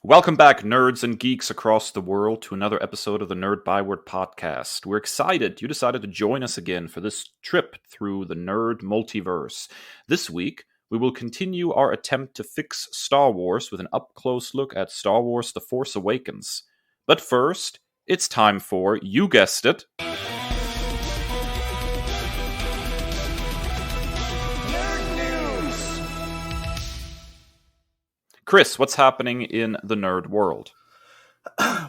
Welcome back, nerds and geeks across the world, to another episode of the Nerd Byword podcast. We're excited you decided to join us again for this trip through the nerd multiverse. This week, we will continue our attempt to fix Star Wars with an up-close look at Star Wars The Force Awakens. But first, it's time for, you guessed it, Kris, what's happening in the nerd world?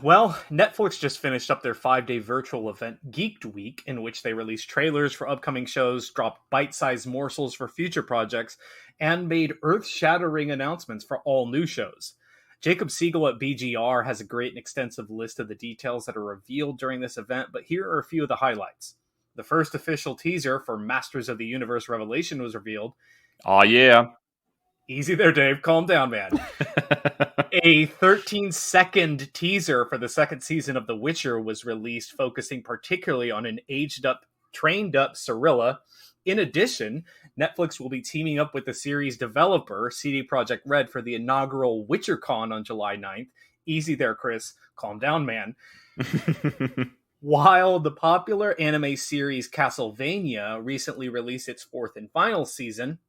Well, Netflix just finished up their 5-day virtual event, Geeked Week, in which they released trailers for upcoming shows, dropped bite-sized morsels for future projects, and made earth-shattering announcements for all new shows. Jacob Siegel at BGR has a great and extensive list of the details that are revealed during this event, but here are a few of the highlights. The first official teaser for Masters of the Universe Revelation was revealed. Aw, yeah. Easy there, Dave. Calm down, man. A 13-second teaser for the second season of The Witcher was released, focusing particularly on an aged-up, trained-up Cirilla. In addition, Netflix will be teaming up with the series developer, CD Projekt Red, for the inaugural WitcherCon on July 9th. Easy there, Kris. Calm down, man. While the popular anime series Castlevania recently released its fourth and final season,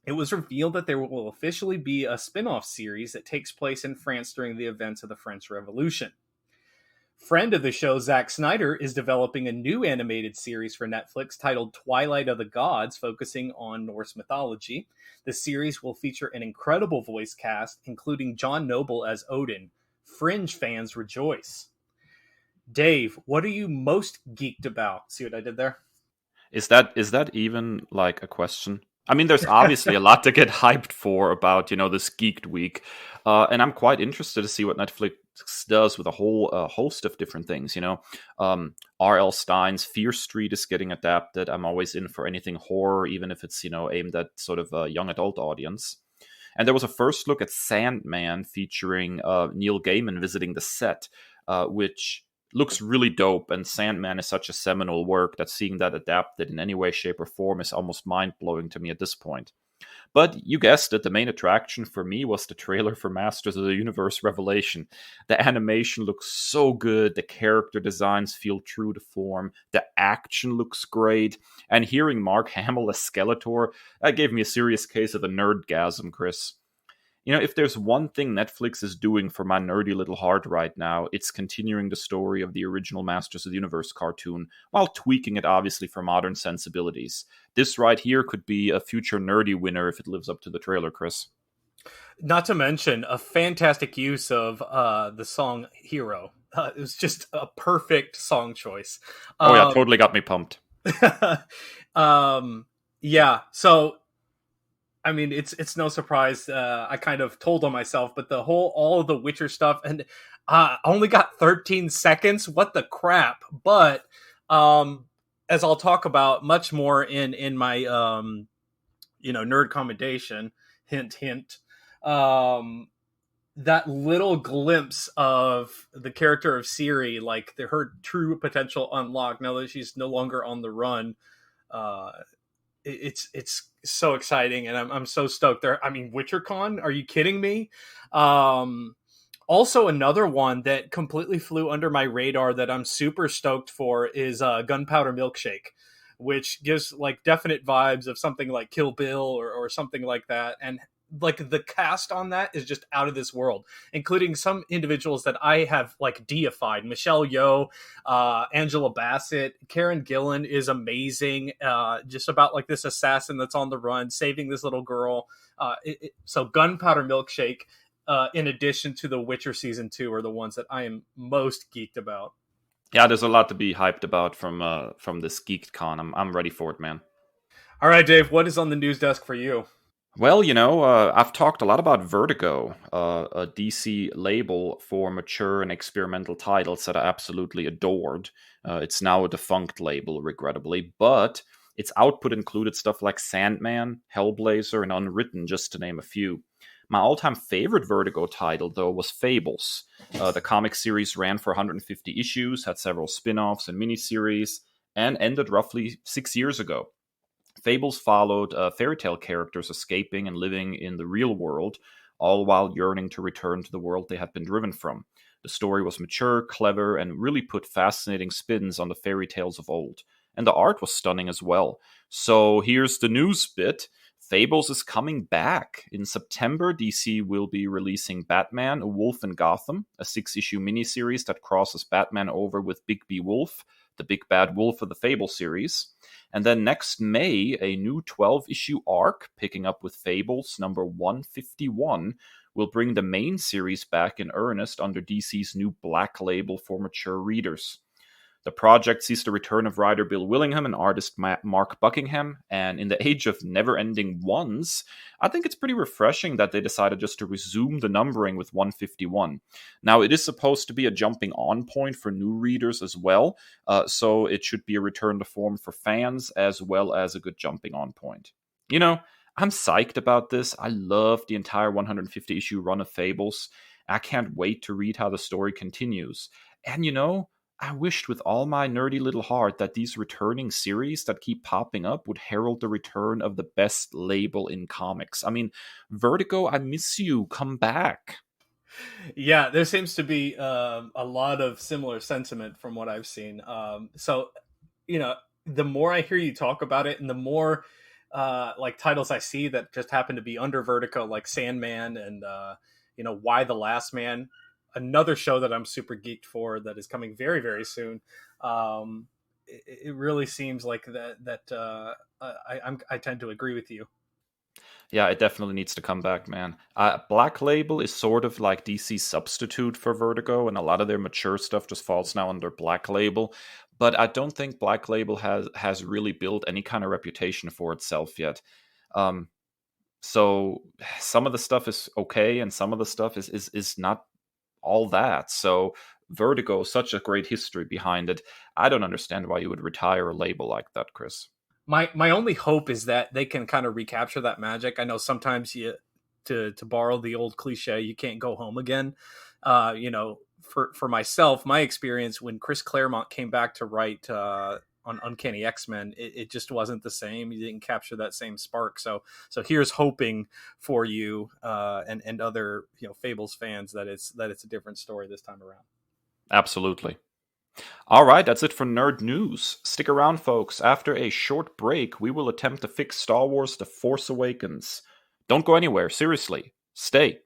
it was revealed that there will officially be a spin-off series that takes place in France during the events of the French Revolution. Friend of the show, Zack Snyder, is developing a new animated series for Netflix titled Twilight of the Gods, focusing on Norse mythology. The series will feature an incredible voice cast, including John Noble as Odin. Fringe fans rejoice. Dave, what are you most geeked about? See what I did there? Is that even like a question? I mean, there's obviously a lot to get hyped for about, this Geeked Week. And I'm quite interested to see what Netflix does with a whole host of different things, R.L. Stein's Fear Street is getting adapted. I'm always in for anything horror, even if it's, aimed at sort of a young adult audience. And there was a first look at Sandman featuring Neil Gaiman visiting the set, which looks really dope, and Sandman is such a seminal work that seeing that adapted in any way, shape, or form is almost mind-blowing to me at this point. But you guessed it, the main attraction for me was the trailer for Masters of the Universe Revelation. The animation looks so good, the character designs feel true to form, the action looks great, and hearing Mark Hamill as Skeletor, that gave me a serious case of a nerdgasm, Kris. If there's one thing Netflix is doing for my nerdy little heart right now, it's continuing the story of the original Masters of the Universe cartoon, while tweaking it obviously for modern sensibilities. This right here could be a future nerdy winner if it lives up to the trailer, Kris. Not to mention a fantastic use of the song Hero. It was just a perfect song choice. Totally got me pumped. Yeah, so I mean, it's no surprise. I kind of told on myself, but all of the Witcher stuff, and only got 13 seconds. What the crap? But as I'll talk about much more in my nerd commendation, hint hint, that little glimpse of the character of Ciri, like her true potential unlocked now that she's no longer on the run. It's so exciting, and I'm so stoked there. I mean, WitcherCon? Are you kidding me? Also, another one that completely flew under my radar that I'm super stoked for is Gunpowder Milkshake, which gives like definite vibes of something like Kill Bill or something like that. And like the cast on that is just out of this world, including some individuals that I have like deified. Michelle Yeoh, Angela Bassett, Karen Gillan is amazing. Just about like this assassin that's on the run, saving this little girl. So Gunpowder Milkshake, in addition to The Witcher Season 2, are the ones that I am most geeked about. Yeah, there's a lot to be hyped about from this Geeked Con. I'm ready for it, man. All right, Dave, what is on the news desk for you? Well, I've talked a lot about Vertigo, a DC label for mature and experimental titles that I absolutely adored. It's now a defunct label, regrettably, but its output included stuff like Sandman, Hellblazer, and Unwritten, just to name a few. My all-time favorite Vertigo title, though, was Fables. The comic series ran for 150 issues, had several spin-offs and miniseries, and ended roughly 6 years ago. Fables followed fairy tale characters escaping and living in the real world, all while yearning to return to the world they had been driven from. The story was mature, clever, and really put fascinating spins on the fairy tales of old. And the art was stunning as well. So here's the news bit. Fables is coming back. In September, DC will be releasing Batman, A Wolf in Gotham, a 6-issue miniseries that crosses Batman over with Big B Wolf, the big bad wolf of the Fable series. And then next May, a new 12-issue arc, picking up with Fables number 151, will bring the main series back in earnest under DC's new Black Label for mature readers. The project sees the return of writer Bill Willingham and artist Mark Buckingham, and in the age of never-ending ones, I think it's pretty refreshing that they decided just to resume the numbering with 151. Now, it is supposed to be a jumping-on point for new readers as well, so it should be a return to form for fans as well as a good jumping-on point. You know, I'm psyched about this. I love the entire 150-issue run of Fables. I can't wait to read how the story continues. And you know, I wished with all my nerdy little heart that these returning series that keep popping up would herald the return of the best label in comics. I mean, Vertigo, I miss you. Come back. Yeah, there seems to be a lot of similar sentiment from what I've seen. So, you know, the more I hear you talk about it, and the more like titles I see that just happen to be under Vertigo, like Sandman and you know, Why the Last Man, another show that I'm super geeked for that is coming very, very soon. It really seems like I tend to agree with you. Yeah, it definitely needs to come back, man. Black Label is sort of like DC's substitute for Vertigo, and a lot of their mature stuff just falls now under Black Label. But I don't think Black Label has really built any kind of reputation for itself yet. So some of the stuff is okay, and some of the stuff is not all that. So Vertigo, such a great history behind it. I don't understand why you would retire a label like that, Chris. My only hope is that they can kind of recapture that magic. I know sometimes to borrow the old cliche, you can't go home again. You know, for myself, my experience when Chris Claremont came back to write on Uncanny X-Men, it just wasn't the same. You didn't capture that same spark. So here's hoping for you and other, you know, Fables fans that it's a different story this time around. Absolutely. All right, that's it for Nerd News. Stick around, folks. After a short break, we will attempt to fix Star Wars The Force Awakens. Don't go anywhere, seriously. Stay.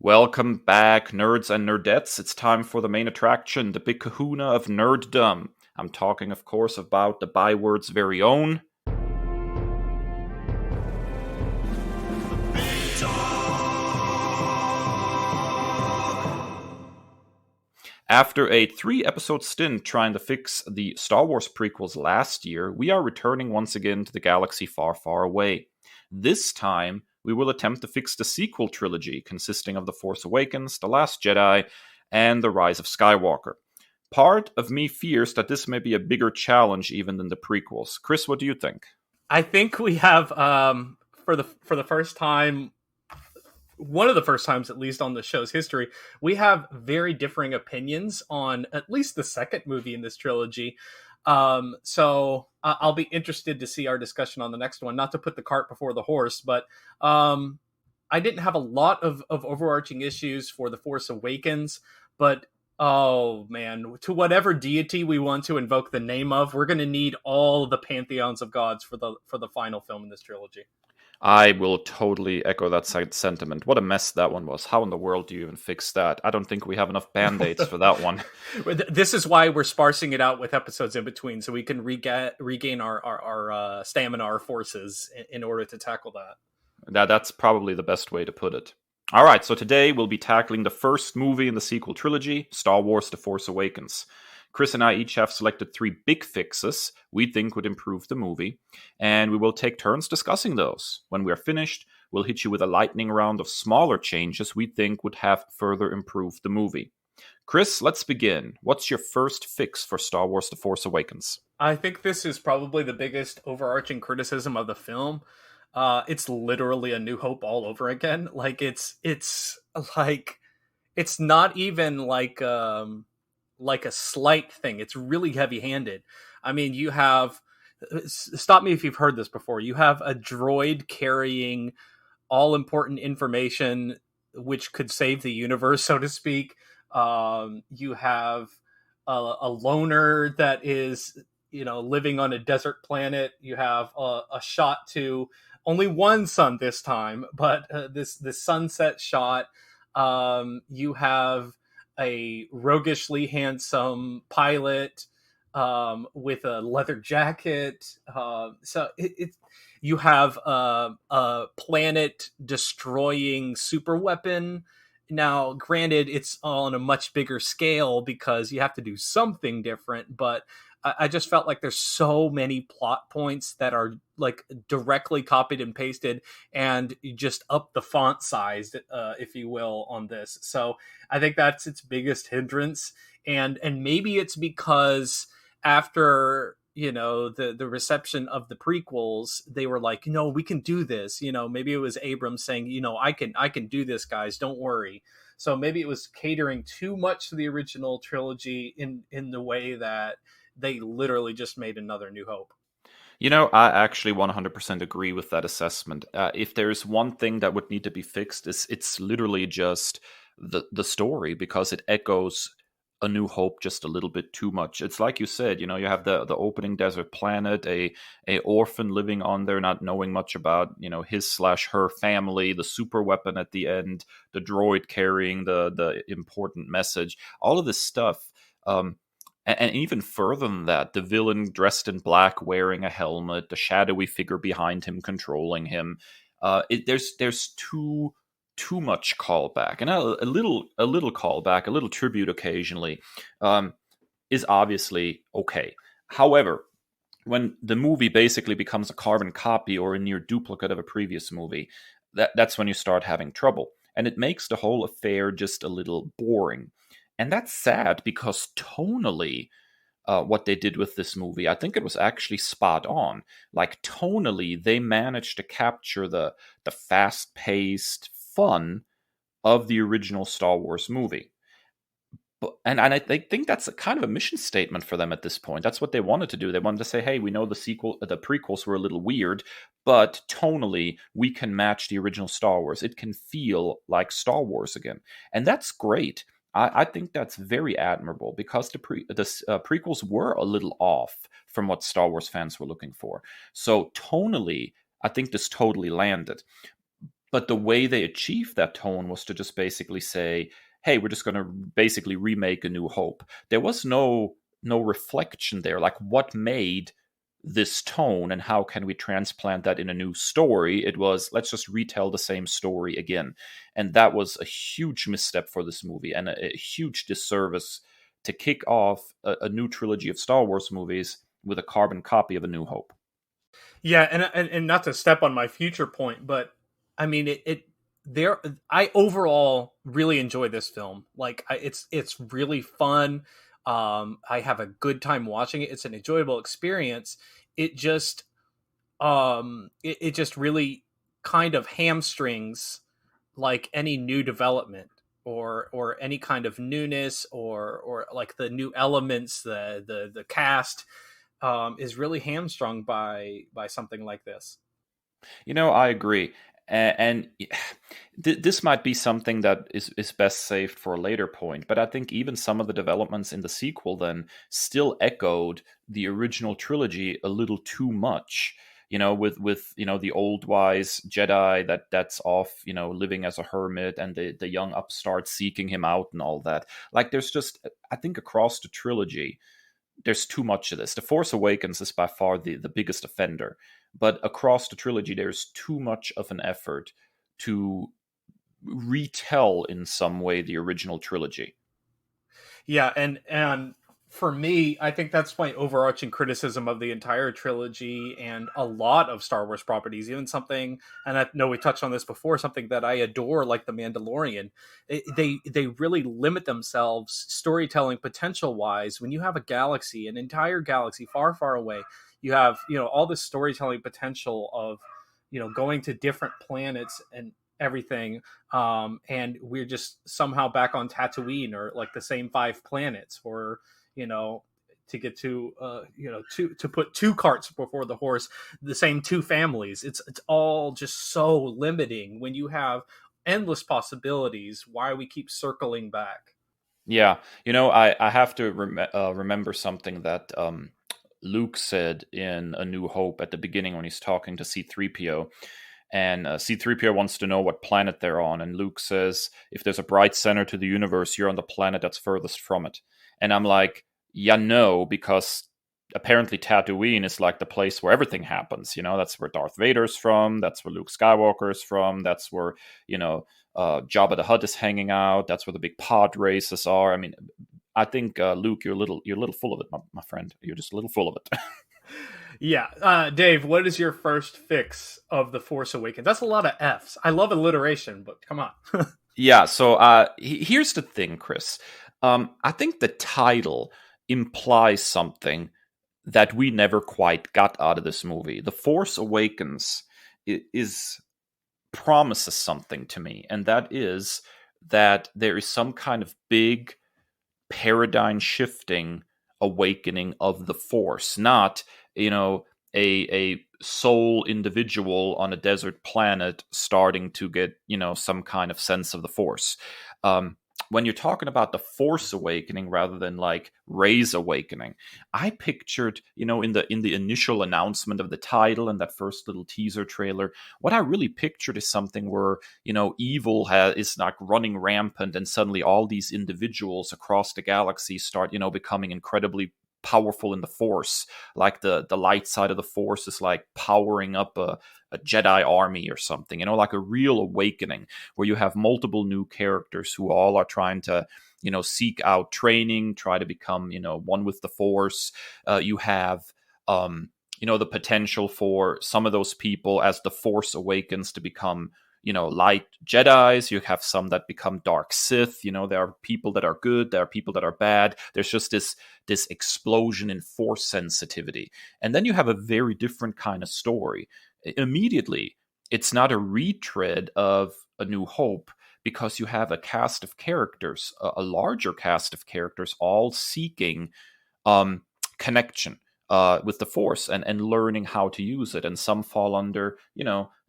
Welcome back, nerds and nerdettes. It's time for the main attraction, the big kahuna of nerddom. I'm talking, of course, about the Byword's very own... After a 3-episode stint trying to fix the Star Wars prequels last year, we are returning once again to the galaxy far, far away. This time, we will attempt to fix the sequel trilogy, consisting of The Force Awakens, The Last Jedi, and The Rise of Skywalker. Part of me fears that this may be a bigger challenge even than the prequels. Chris, what do you think? I think we have, for the first time, one of the first times, at least on the show's history, we have very differing opinions on at least the second movie in this trilogy. So I'll be interested to see our discussion on the next one. Not to put the cart before the horse, but I didn't have a lot of overarching issues for The Force Awakens, but oh man, to whatever deity we want to invoke the name of, we're going to need all the pantheons of gods for the final film in this trilogy. I will totally echo that sentiment. What a mess that one was. How in the world do you even fix that? I don't think we have enough band-aids for that one. This is why we're sparsing it out with episodes in between, so we can regain our stamina, our forces, in order to tackle that. That's probably the best way to put it. All right, so today we'll be tackling the first movie in the sequel trilogy, Star Wars The Force Awakens. Chris and I each have selected 3 big fixes we think would improve the movie, and we will take turns discussing those. When we are finished, we'll hit you with a lightning round of smaller changes we think would have further improved the movie. Chris, let's begin. What's your first fix for Star Wars The Force Awakens? I think this is probably the biggest overarching criticism of the film. It's literally A New Hope all over again. Like, it's not even like a slight thing. It's really heavy-handed. I mean, you have stop me if you've heard this before. You have a droid carrying all important information which could save the universe, so to speak. You have a loner that is, living on a desert planet. You have a shot to only one sun this time, but this sunset shot. You have a roguishly handsome pilot with a leather jacket. You have a planet destroying super weapon. Now, granted, it's on a much bigger scale because you have to do something different, but I just felt like there's so many plot points that are like directly copied and pasted, and you just up the font size, if you will, on this. So I think that's its biggest hindrance, and maybe it's because after the reception of the prequels, they were like, no, we can do this. Maybe it was Abrams saying, I can do this, guys, don't worry. So maybe it was catering too much to the original trilogy in the way that they literally just made another New Hope. I actually 100% agree with that assessment. If there's one thing that would need to be fixed, it's literally just the story, because it echoes A New Hope just a little bit too much. It's like you said, you have the opening desert planet, a orphan living on there, not knowing much about his/her family, the super weapon at the end, the droid carrying the important message, all of this stuff. And even further than that, the villain dressed in black, wearing a helmet, the shadowy figure behind him controlling him. There's too much callback, and a little callback, a little tribute occasionally, is obviously okay. However, when the movie basically becomes a carbon copy or a near duplicate of a previous movie, that's when you start having trouble, and it makes the whole affair just a little boring. And that's sad, because tonally, what they did with this movie, I think it was actually spot on. Like, tonally, they managed to capture the fast-paced fun of the original Star Wars movie. And I think that's a kind of a mission statement for them at this point. That's what they wanted to do. They wanted to say, hey, we know the prequels were a little weird, but tonally, we can match the original Star Wars. It can feel like Star Wars again. And that's great. I think that's very admirable, because the prequels were a little off from what Star Wars fans were looking for. So tonally, I think this totally landed. But the way they achieved that tone was to just basically say, hey, we're just going to basically remake A New Hope. There was no reflection there. Like, what made this tone, and how can we transplant that in a new story? It was, let's just retell the same story again. And that was a huge misstep for this movie, and a huge disservice to kick off a new trilogy of Star Wars movies with a carbon copy of A New Hope. Yeah, and not to step on my future point, but I mean I overall really enjoy this film. Like, it's really fun. I have a good time watching it. It's an enjoyable experience. It just it just really kind of hamstrings like any new development, or any kind of newness, or like the new elements, the cast is really hamstrung by something like this. I agree. And this might be something that is best saved for a later point, but I think even some of the developments in the sequel then still echoed the original trilogy a little too much. With the old wise Jedi that's off, living as a hermit, and the young upstart seeking him out and all that. Like, there's just, I think, across the trilogy, there's too much of this. The Force Awakens is by far the biggest offender, but across the trilogy, there's too much of an effort to retell in some way the original trilogy. Yeah, and for me, I think that's my overarching criticism of the entire trilogy and a lot of Star Wars properties. Even something, and I know we touched on this before, something that I adore, like The Mandalorian. They really limit themselves storytelling potential wise. When you have a galaxy, an entire galaxy far, far away, you have all this storytelling potential of going to different planets and everything, and we're just somehow back on Tatooine, or like the same five planets, or to get to to put two carts before the horse, the same two families. It's all just so limiting when you have endless possibilities. Why we keep circling back? Yeah, I have to remember something that Luke said in A New Hope at the beginning when he's talking to C-3PO. And C-3PO wants to know what planet they're on. And Luke says, if there's a bright center to the universe, you're on the planet that's furthest from it. And I'm like, yeah, no, because apparently Tatooine is like the place where everything happens. That's where Darth Vader's from. That's where Luke Skywalker's from. That's where, Jabba the Hutt is hanging out. That's where the big pod races are. I mean, I think, Luke, you're a little full of it, my friend. You're just a little full of it. Yeah. Dave, what is your first fix of The Force Awakens? That's a lot of F's. I love alliteration, but come on. Yeah, so here's the thing, Kris. I think the title implies something that we never quite got out of this movie. The Force Awakens promises something to me, and that is that there is some kind of big paradigm shifting awakening of the Force, not a sole individual on a desert planet starting to get some kind of sense of the Force. When you're talking about the Force awakening rather than like Rey's awakening, I pictured in the initial announcement of the title and that first little teaser trailer, what I really pictured is something where evil is like running rampant, and suddenly all these individuals across the galaxy start becoming incredibly powerful in the Force, like the light side of the Force is like powering up a Jedi army or something, like a real awakening where you have multiple new characters who all are trying to seek out training, try to become one with the Force. You have the potential for some of those people as the Force awakens to become light Jedis. You have some that become dark Sith. There are people that are good, there are people that are bad. There's just this explosion in Force sensitivity. And then you have a very different kind of story. Immediately, it's not a retread of A New Hope, because you have a cast of characters, a larger cast of characters, all seeking connection with the Force and learning how to use it. And some fall under,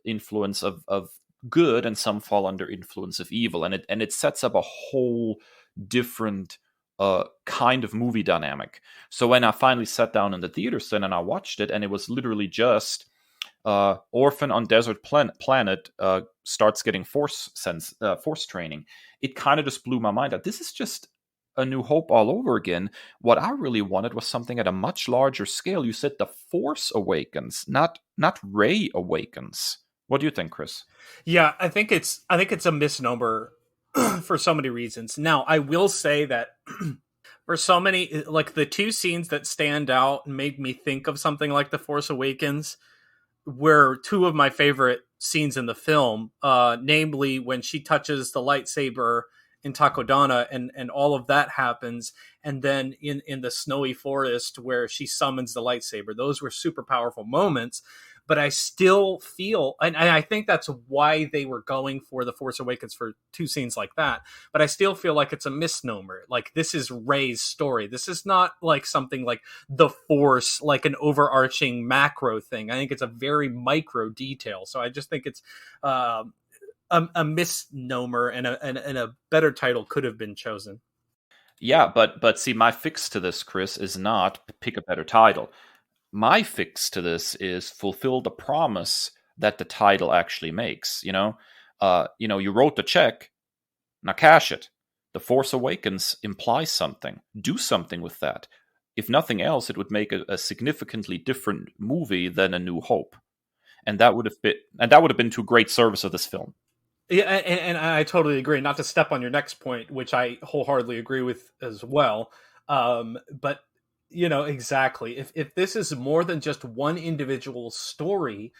influence of good, and some fall under influence of evil. And it sets up a whole different kind of movie dynamic. So when I finally sat down in the theaters then and I watched it, and it was literally just orphan on desert planet starts getting force training, it kind of just blew my mind that this is just A New Hope all over again. What I really wanted was something at a much larger scale. You said the Force awakens, not Rey awakens. What do you think, Kris? Yeah, I think it's a misnomer for so many reasons. Now, I will say that for so many, like the two scenes that stand out and made me think of something like The Force Awakens were two of my favorite scenes in the film, namely when she touches the lightsaber in Takodana and all of that happens, and then in the snowy forest where she summons the lightsaber. Those were super powerful moments, but I still feel, and I think that's why they were going for The Force Awakens for two scenes like that, but I still feel like it's a misnomer. Like, this is Rey's story. This is not like something like the Force, like an overarching macro thing. I think it's a very micro detail. So I just think it's a misnomer, and a better title could have been chosen. Yeah, but see, my fix to this, Kris, is not pick a better title. My fix to this is fulfill the promise that the title actually makes. You wrote the check, now cash it. The Force Awakens implies something. Do something with that. If nothing else, it would make a significantly different movie than A New Hope, and that would have been to great service of this film. Yeah, and I totally agree. Not to step on your next point, which I wholeheartedly agree with as well. But exactly. If this is more than just one individual story,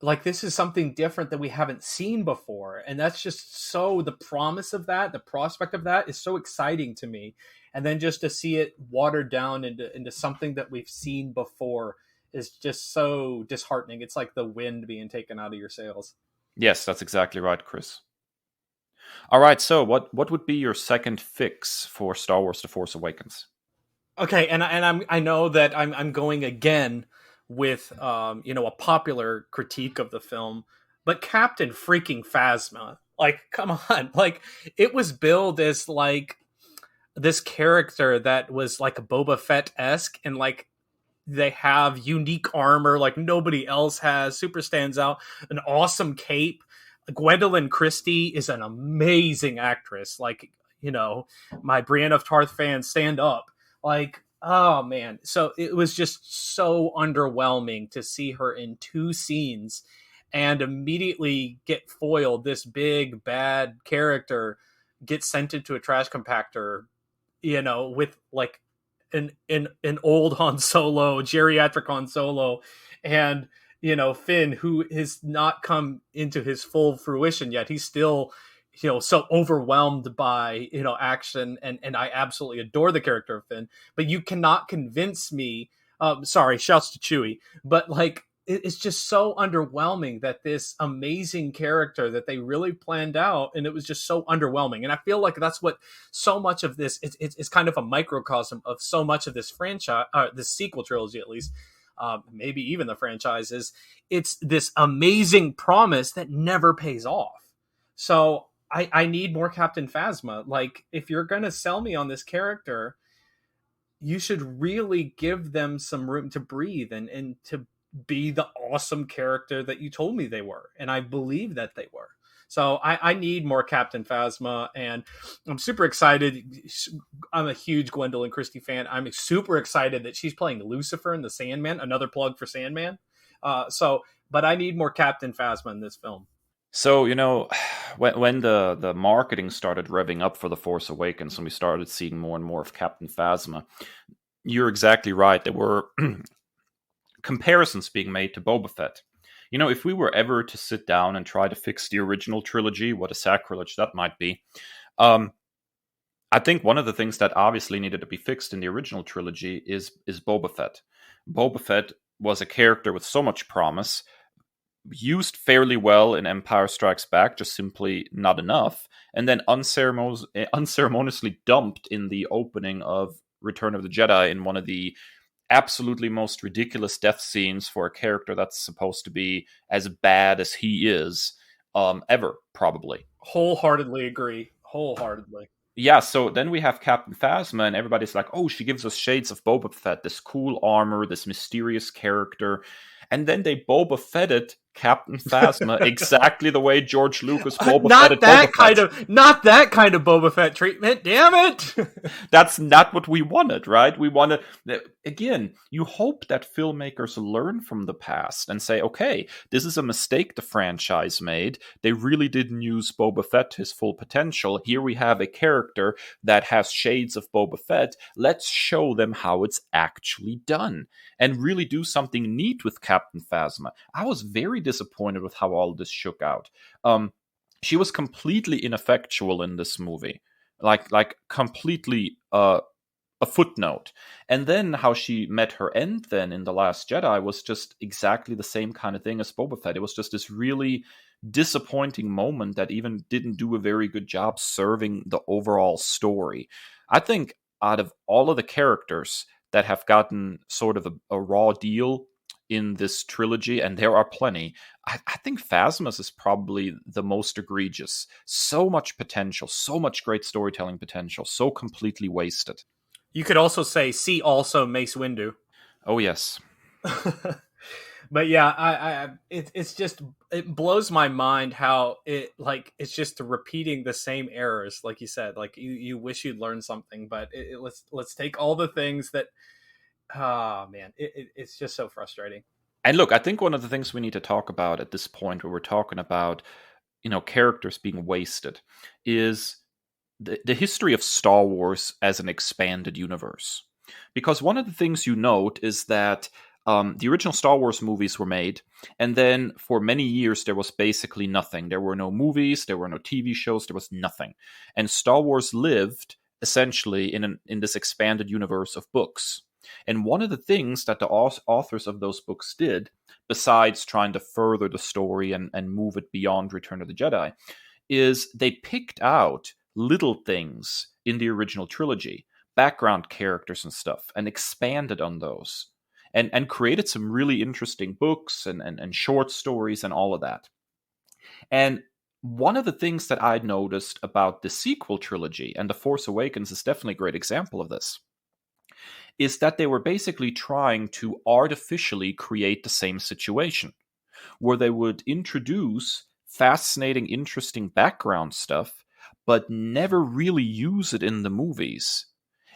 like, this is something different that we haven't seen before, and that's just so, the promise of that, the prospect of that is so exciting to me. And then just to see it watered down into something that we've seen before is just so disheartening. It's like the wind being taken out of your sails. Yes, that's exactly right, Kris. All right, so what would be your second fix for Star Wars The Force Awakens? Okay, and I know that I'm going again with a popular critique of the film, but Captain freaking Phasma, like, come on, like, it was billed as like this character that was like a Boba Fett esque, and like they have unique armor like nobody else has, super stands out, an awesome cape. Gwendolyn Christie is an amazing actress. Like, my Brienne of Tarth fans, stand up. Like, oh man. So it was just so underwhelming to see her in two scenes and immediately get foiled. This big bad character gets sent into a trash compactor, with like an old Han Solo, geriatric Han Solo, and Finn, who has not come into his full fruition yet. He's still so overwhelmed by action, and I absolutely adore the character of Finn. But you cannot convince me. Sorry, shouts to Chewie, but like it's just so underwhelming that this amazing character that they really planned out, and it was just so underwhelming. And I feel like that's what so much of this it's kind of a microcosm of so much of this franchise, this sequel trilogy at least, maybe even the franchises. It's this amazing promise that never pays off. So I need more Captain Phasma. Like, if you're gonna sell me on this character, you should really give them some room to breathe and to be the awesome character that you told me they were. And I believe that they were. So I need more Captain Phasma, and I'm super excited. I'm a huge Gwendolyn Christie fan. I'm super excited that she's playing Lucifer in the Sandman. Another plug for Sandman. But I need more Captain Phasma in this film. So, when the marketing started revving up for The Force Awakens and we started seeing more and more of Captain Phasma, you're exactly right. There were comparisons being made to Boba Fett. If we were ever to sit down and try to fix the original trilogy, what a sacrilege that might be. I think one of the things that obviously needed to be fixed in the original trilogy is Boba Fett. Boba Fett was a character with so much promise, used fairly well in Empire Strikes Back, just simply not enough, and then unceremoniously dumped in the opening of Return of the Jedi in one of the absolutely most ridiculous death scenes for a character that's supposed to be as bad as he is ever, probably. Wholeheartedly agree. Wholeheartedly. Yeah, so then we have Captain Phasma, and everybody's like, oh, she gives us shades of Boba Fett, this cool armor, this mysterious character. And then they Boba Fetted Captain Phasma exactly the way George Lucas Boba Fetted Boba Fett. Not that kind of Boba Fett treatment, damn it! That's not what we wanted, right? We wanted, again, you hope that filmmakers learn from the past and say, okay, this is a mistake the franchise made. They really didn't use Boba Fett to his full potential. Here we have a character that has shades of Boba Fett. Let's show them how it's actually done and really do something neat with Captain Phasma. I was very disappointed with how all this shook out. She was completely ineffectual in this movie, like completely a footnote. And then how she met her end then in The Last Jedi was just exactly the same kind of thing as Boba Fett. It was just this really disappointing moment that even didn't do a very good job serving the overall story. I think out of all of the characters that have gotten sort of a raw deal in this trilogy, and there are plenty, I think Phasma's is probably the most egregious. So much potential, so much great storytelling potential, so completely wasted. You could also say, see also Mace Windu. Oh, yes. But yeah, it's just, it blows my mind how it's just repeating the same errors, like you said. Like you wish you'd learned something, but let's take all the things that. Oh man, it's just so frustrating. And look, I think one of the things we need to talk about at this point, where we're talking about, characters being wasted, is the history of Star Wars as an expanded universe. Because one of the things you note is that the original Star Wars movies were made, and then for many years there was basically nothing. There were no movies, there were no TV shows, there was nothing. And Star Wars lived essentially in this expanded universe of books. And one of the things that the authors of those books did, besides trying to further the story and move it beyond Return of the Jedi, is they picked out little things in the original trilogy, background characters and stuff and expanded on those and created some really interesting books and short stories and all of that. And one of the things that I noticed about the sequel trilogy, and The Force Awakens is definitely a great example of this, is that they were basically trying to artificially create the same situation, where they would introduce fascinating, interesting background stuff, but never really use it in the movies.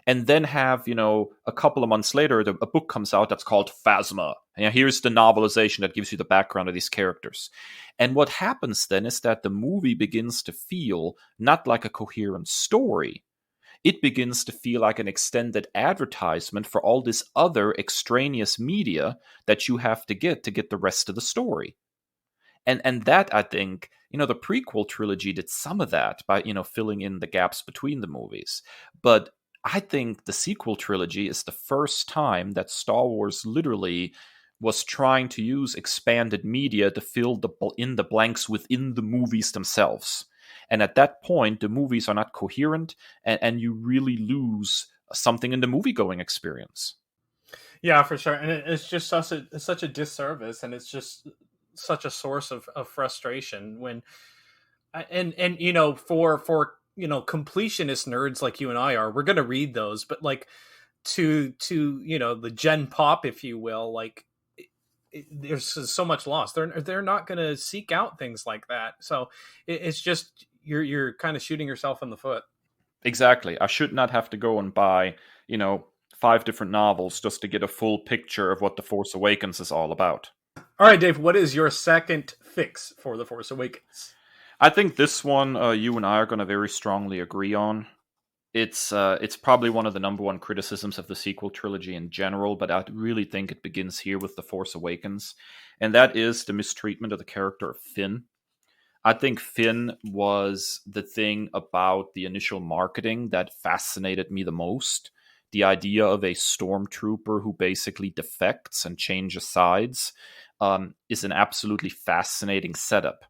And then have, a couple of months later, a book comes out that's called Phasma. And here's the novelization that gives you the background of these characters. And what happens then is that the movie begins to feel not like a coherent story. It begins to feel like an extended advertisement for all this other extraneous media that you have to get the rest of the story. And that, I think, the prequel trilogy did some of that by, filling in the gaps between the movies. But I think the sequel trilogy is the first time that Star Wars literally was trying to use expanded media to fill in the blanks within the movies themselves. And at that point, the movies are not coherent, and you really lose something in the movie-going experience. Yeah, for sure. And it's just such a disservice, and it's just such a source of frustration when, and for completionist nerds like you and I are, we're going to read those, but like to the Gen Pop, if you will, like there's so much loss. They're not going to seek out things like that. So it's just you're kind of shooting yourself in the foot. Exactly. I should not have to go and buy 5 different novels just to get a full picture of what The Force Awakens is all about. All right, Dave, what is your second fix for The Force Awakens? I think this one you and I are going to very strongly agree on. It's probably one of the number one criticisms of the sequel trilogy in general, but I really think it begins here with The Force Awakens, and that is the mistreatment of the character of Finn. I think Finn was the thing about the initial marketing that fascinated me the most. The idea of a stormtrooper who basically defects and changes sides is an absolutely fascinating setup.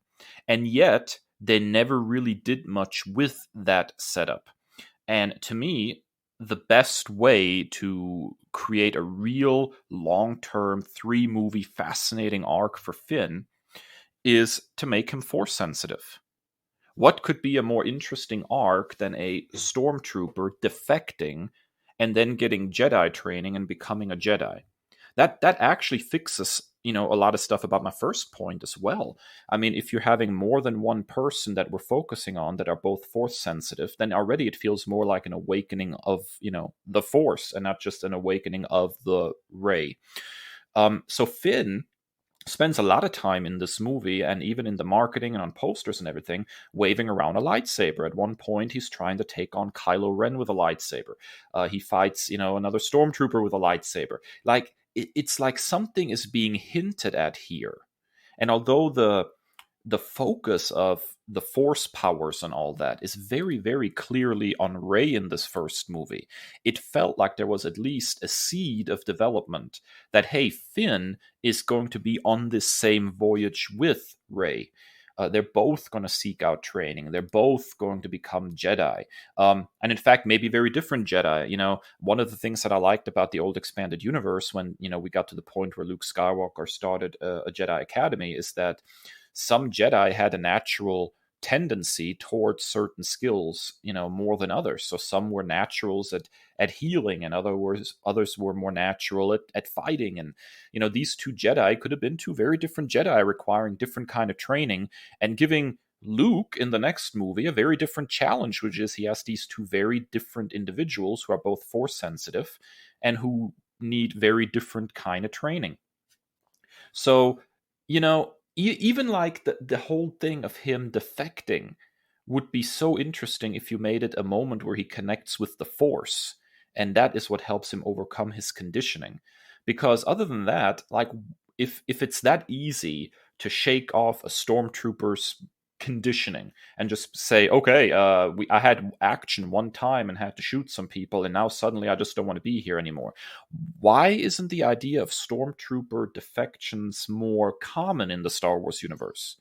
And yet, they never really did much with that setup. And to me, the best way to create a real long-term 3-movie fascinating arc for Finn is to make him Force sensitive. What could be a more interesting arc than a stormtrooper defecting and then getting Jedi training and becoming a Jedi? That actually fixes a lot of stuff about my first point as well. I mean, if you're having more than one person that we're focusing on that are both Force sensitive, then already it feels more like an awakening of the Force and not just an awakening of the Rey. So Finn spends a lot of time in this movie and even in the marketing and on posters and everything waving around a lightsaber. At one point, he's trying to take on Kylo Ren with a lightsaber. He fights, another stormtrooper with a lightsaber. Like, it's like something is being hinted at here. And although the focus of the Force powers and all that is very, very clearly on Rey in this first movie, it felt like there was at least a seed of development that, hey, Finn is going to be on this same voyage with Rey. They're both going to seek out training. They're both going to become Jedi. And in fact, maybe very different Jedi. One of the things that I liked about the old expanded universe when, we got to the point where Luke Skywalker started a Jedi Academy is that some Jedi had a natural tendency towards certain skills, more than others. So some were naturals at healing, and others were more natural at fighting. And these two Jedi could have been two very different Jedi requiring different kind of training and giving Luke in the next movie a very different challenge, which is he has these two very different individuals who are both Force sensitive and who need very different kind of training. So, even like the whole thing of him defecting would be so interesting if you made it a moment where he connects with the Force, and that is what helps him overcome his conditioning. Because other than that, like if it's that easy to shake off a stormtrooper's conditioning and just say, okay, I had action one time and had to shoot some people, and now suddenly I just don't want to be here anymore. Why isn't the idea of stormtrooper defections more common in the Star Wars universe?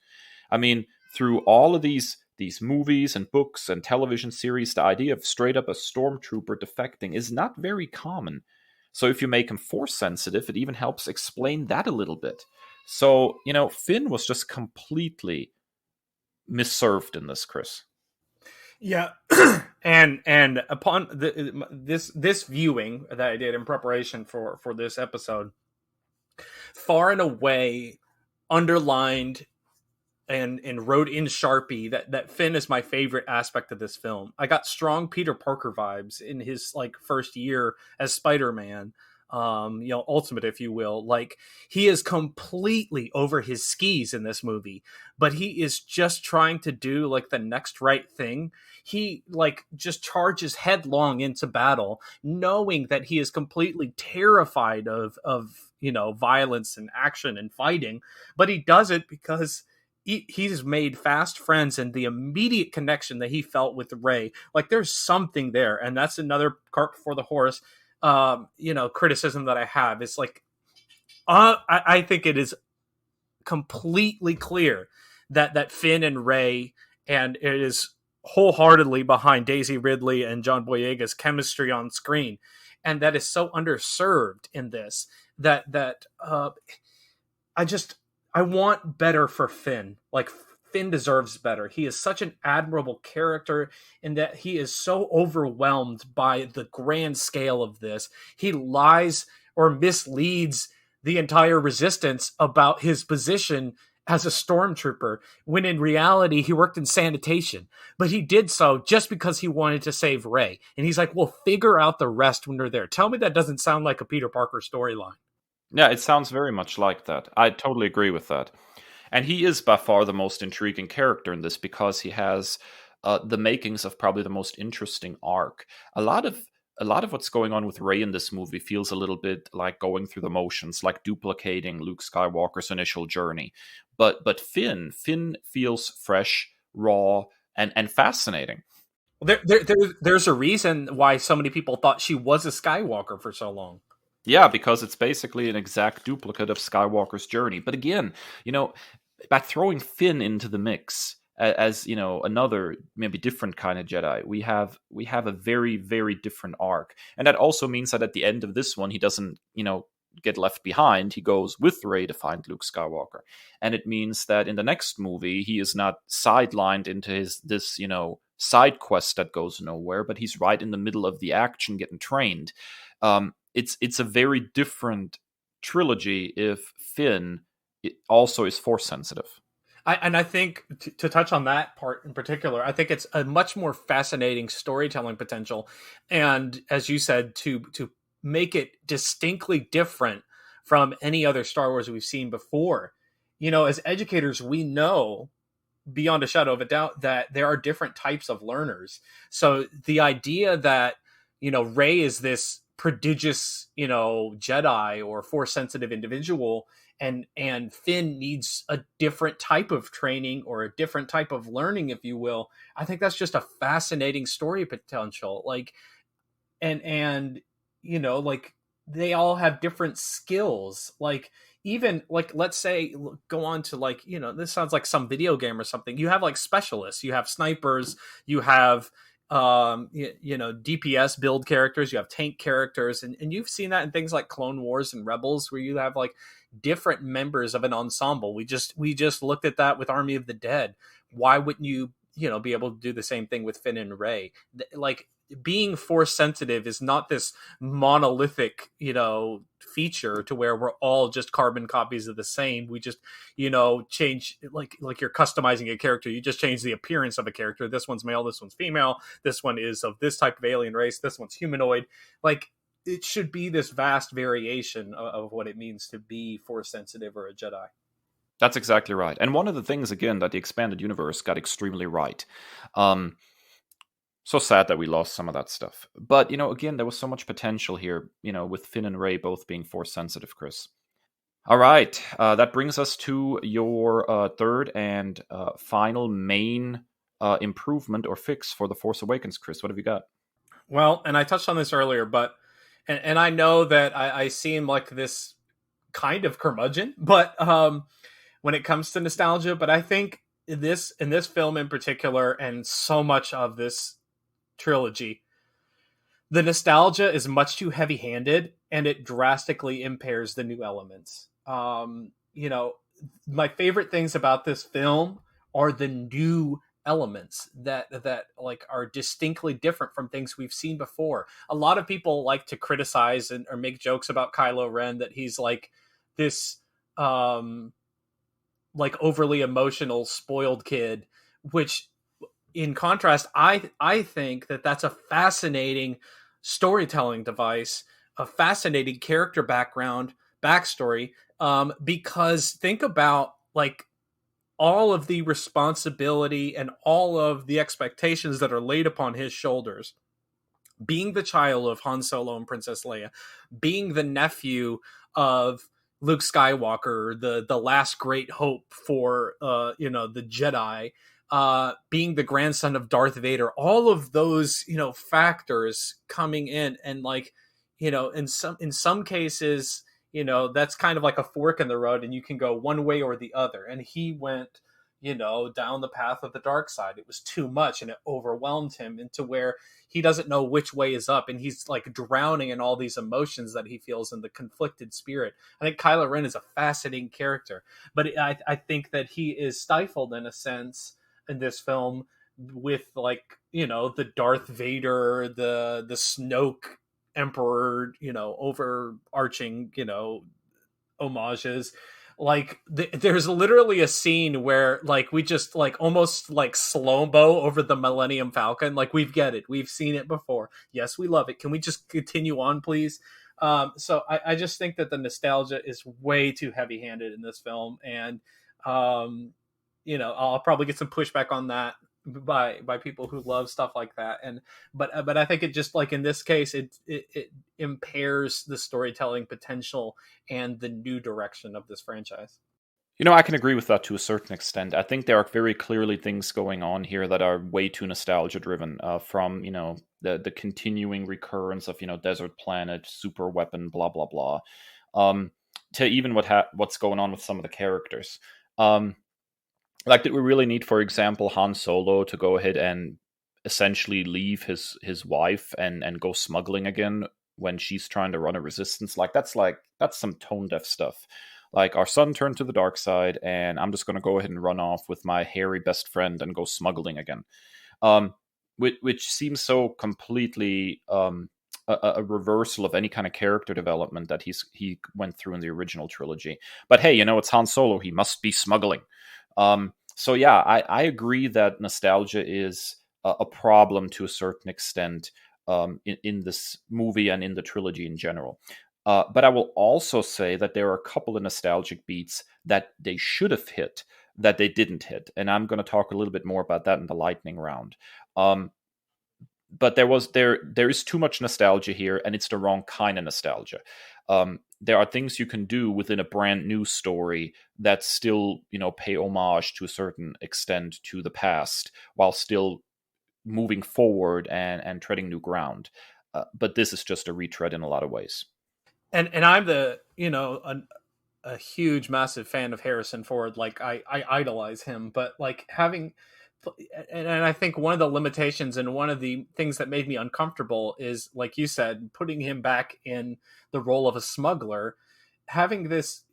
I mean, through all of these these movies and books and television series, the idea of straight up a stormtrooper defecting is not very common. So if you make him force sensitive, it even helps explain that a little bit. So, Finn was just completely misserved in this, Kris. Yeah. and upon this viewing that I did in preparation for this episode, far and away underlined and wrote in Sharpie that Finn is my favorite aspect of this film. I got strong Peter Parker vibes in his first year as Spider-Man. Ultimate, if you will. Like, he is completely over his skis in this movie, but he is just trying to do the next right thing. He just charges headlong into battle, knowing that he is completely terrified of violence and action and fighting, but he does it because he's made fast friends, and the immediate connection that he felt with Rey, there's something there, and that's another cart before the horse. Criticism that I have is I think it is completely clear that Finn and Rey, and it is wholeheartedly behind Daisy Ridley and John Boyega's chemistry on screen, and that is so underserved in this that I want better for Finn. Finn deserves better. He is such an admirable character in that he is so overwhelmed by the grand scale of this. He lies or misleads the entire resistance about his position as a stormtrooper, when in reality he worked in sanitation. But he did so just because he wanted to save Rey. And he's like, we'll figure out the rest when we're there. Tell me that doesn't sound like a Peter Parker storyline. Yeah, it sounds very much like that. I totally agree with that. And he is by far the most intriguing character in this because he has the makings of probably the most interesting arc. A lot of what's going on with Rey in this movie feels a little bit like going through the motions, like duplicating Luke Skywalker's initial journey. But Finn feels fresh, raw, and fascinating. There's a reason why so many people thought she was a Skywalker for so long. Yeah, because it's basically an exact duplicate of Skywalker's journey. But again, by throwing Finn into the mix as another maybe different kind of Jedi, we have a very, very different arc. And that also means that at the end of this one, he doesn't, get left behind. He goes with Rey to find Luke Skywalker. And it means that in the next movie, he is not sidelined into this side quest that goes nowhere, but he's right in the middle of the action getting trained. It's a very different trilogy if Finn also is force sensitive. I think to touch on that part in particular, I think it's a much more fascinating storytelling potential. And as you said, to make it distinctly different from any other Star Wars we've seen before. As educators, we know beyond a shadow of a doubt that there are different types of learners. So the idea that, Rey is this prodigious, Jedi or force sensitive individual, and Finn needs a different type of training or a different type of learning, if you will. I think that's just a fascinating story potential. And they all have different skills. Even let's say go on to this sounds like some video game or something. You have specialists, you have snipers, you have DPS build characters, you have tank characters, and you've seen that in things like Clone Wars and Rebels, where you have different members of an ensemble. We just looked at that with Army of the Dead. Why wouldn't you be able to do the same thing with Finn and Rey? Being force sensitive is not this monolithic feature to where we're all just carbon copies of the same. We just change, like you're customizing a character, you just change the appearance of a character. This one's male, this one's female, this one is of this type of alien race, this one's humanoid. It should be this vast variation of what it means to be force sensitive or a Jedi. That's exactly right. And one of the things, again, that the expanded universe got extremely right. So sad that we lost some of that stuff. But, again, there was so much potential here, with Finn and Rey both being force sensitive, Kris. All right. That brings us to your third and final main improvement or fix for The Force Awakens, Kris. What have you got? Well, and I touched on this earlier, but and I know that I seem like this kind of curmudgeon, but when it comes to nostalgia, but I think in this film in particular, and so much of this trilogy, the nostalgia is much too heavy-handed, and it drastically impairs the new elements. My favorite things about this film are the new elements that like are distinctly different from things we've seen before. A lot of people like to criticize or make jokes about Kylo Ren, that he's like this like overly emotional spoiled kid, which in contrast, I think that that's a fascinating storytelling device, a fascinating character backstory, because think about like all of the responsibility and all of the expectations that are laid upon his shoulders. Being the child of Han Solo and Princess Leia, being the nephew of Luke Skywalker, the last great hope for the Jedi, being the grandson of Darth Vader, all of those factors coming in, and like in some cases that's kind of like a fork in the road, and you can go one way or the other. And he went down the path of the dark side. It was too much, and it overwhelmed him into where he doesn't know which way is up, and he's like drowning in all these emotions that he feels in the conflicted spirit. I think Kylo Ren is a fascinating character, but I think that he is stifled in a sense in this film with like the Darth Vader, the Snoke Emperor, overarching homages. Like there's literally a scene where like we just like almost like slow-mo over the Millennium Falcon. Like we've seen it before. Yes, we love it. Can we just continue on, please? So I just think that the nostalgia is way too heavy-handed in this film, and I'll probably get some pushback on that by people who love stuff like that. But I think it just, like in this case, it impairs the storytelling potential and the new direction of this franchise. I can agree with that to a certain extent. I think there are very clearly things going on here that are way too nostalgia driven, from, the continuing recurrence of, desert planet, super weapon, blah, blah, blah, to even what's going on with some of the characters. Like, did we really need, for example, Han Solo to go ahead and essentially leave his wife and go smuggling again when she's trying to run a resistance? That's some tone deaf stuff. Like, our son turned to the dark side, and I'm just going to go ahead and run off with my hairy best friend and go smuggling again. Which seems so completely a reversal of any kind of character development that he went through in the original trilogy. But hey, it's Han Solo. He must be smuggling. So yeah, I agree that nostalgia is a problem to a certain extent in this movie and in the trilogy in general. But I will also say that there are a couple of nostalgic beats that they should have hit that they didn't hit. And I'm going to talk a little bit more about that in the lightning round. But there is too much nostalgia here, and it's the wrong kind of nostalgia. There are things you can do within a brand new story that still, pay homage to a certain extent to the past while still moving forward and treading new ground. But this is just a retread in a lot of ways. And I'm a huge, massive fan of Harrison Ford. Like I idolize him, but like and I think one of the limitations and one of the things that made me uncomfortable is, like you said, putting him back in the role of a smuggler, having this,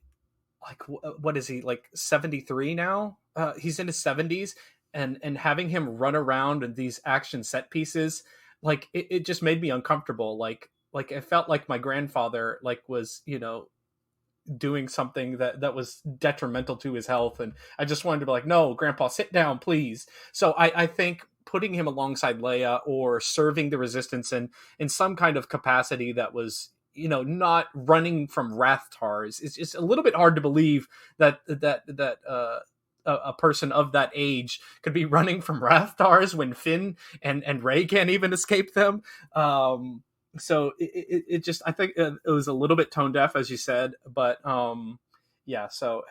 like, what is he, like 73 now? He's in his 70s, and having him run around in these action set pieces, like it just made me uncomfortable. Like it felt like my grandfather was, doing something that was detrimental to his health, and I just wanted to be like, no, Grandpa, sit down, please. So I think putting him alongside Leia, or serving the Resistance in some kind of capacity that was, not running from Rathtars, it's just a little bit hard to believe that a person of that age could be running from Rathtars when Finn and Rey can't even escape them. So it just, I think it was a little bit tone deaf, as you said, but yeah. So,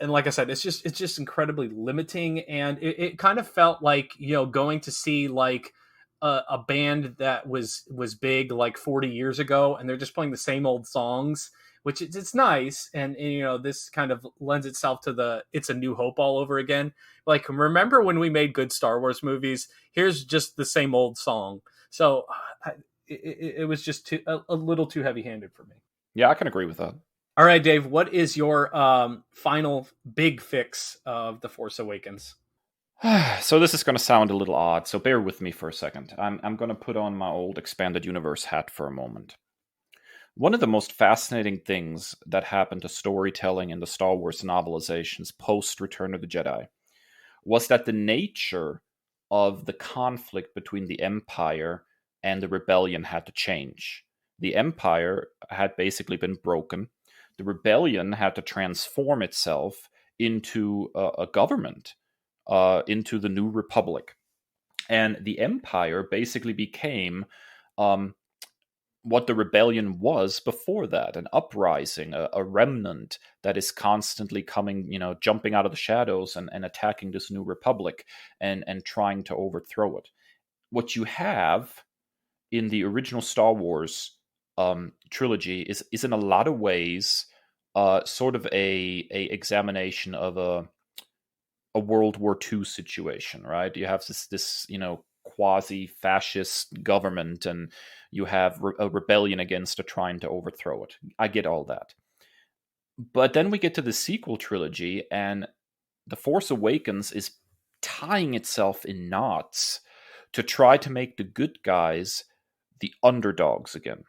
and like I said, it's just incredibly limiting, and it kind of felt like going to see like a band that was big like 40 years ago, and they're just playing the same old songs, which it's nice, and this kind of lends itself to the It's a New Hope all over again. Like, remember when we made good Star Wars movies? Here's just the same old song. So it was just a little too heavy handed for me. Yeah, I can agree with that. All right, Dave, what is your final big fix of The Force Awakens? So this is going to sound a little odd, so bear with me for a second. I'm going to put on my old expanded universe hat for a moment. One of the most fascinating things that happened to storytelling in the Star Wars novelizations post Return of the Jedi was that the nature of the conflict between the Empire and the Rebellion had to change. The Empire had basically been broken. The Rebellion had to transform itself into a government, into the New Republic. And the Empire basically became what the Rebellion was before that, an uprising, a remnant that is constantly coming, jumping out of the shadows and attacking this New Republic and trying to overthrow it. What you have in the original Star Wars trilogy is in a lot of ways sort of a examination of a World War II situation, right? You have this quasi-fascist government, and you have a rebellion against it trying to overthrow it. I get all that. But then we get to the sequel trilogy, and The Force Awakens is tying itself in knots to try to make the good guys the underdogs again.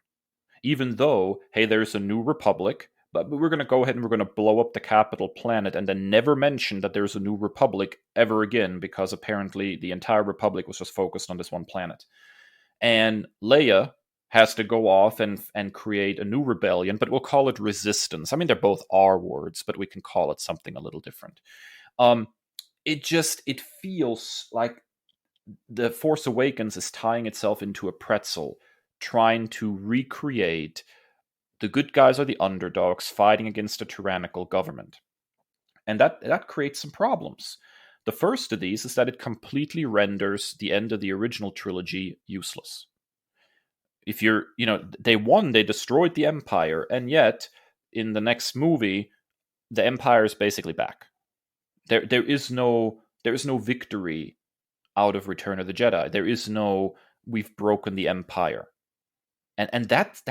Even though, hey, there's a new republic, but we're going to go ahead and we're going to blow up the capital planet and then never mention that there's a new republic ever again, because apparently the entire republic was just focused on this one planet. And Leia has to go off and create a new rebellion, but we'll call it resistance. I mean, they're both R words, but we can call it something a little different. It feels like The Force Awakens is tying itself into a pretzel, trying to recreate the good guys are the underdogs fighting against a tyrannical government. And that creates some problems. The first of these is that it completely renders the end of the original trilogy useless. If they destroyed the Empire, and yet in the next movie, the Empire is basically back. There is no victory out of Return of the Jedi. There is no we've broken the Empire. And that's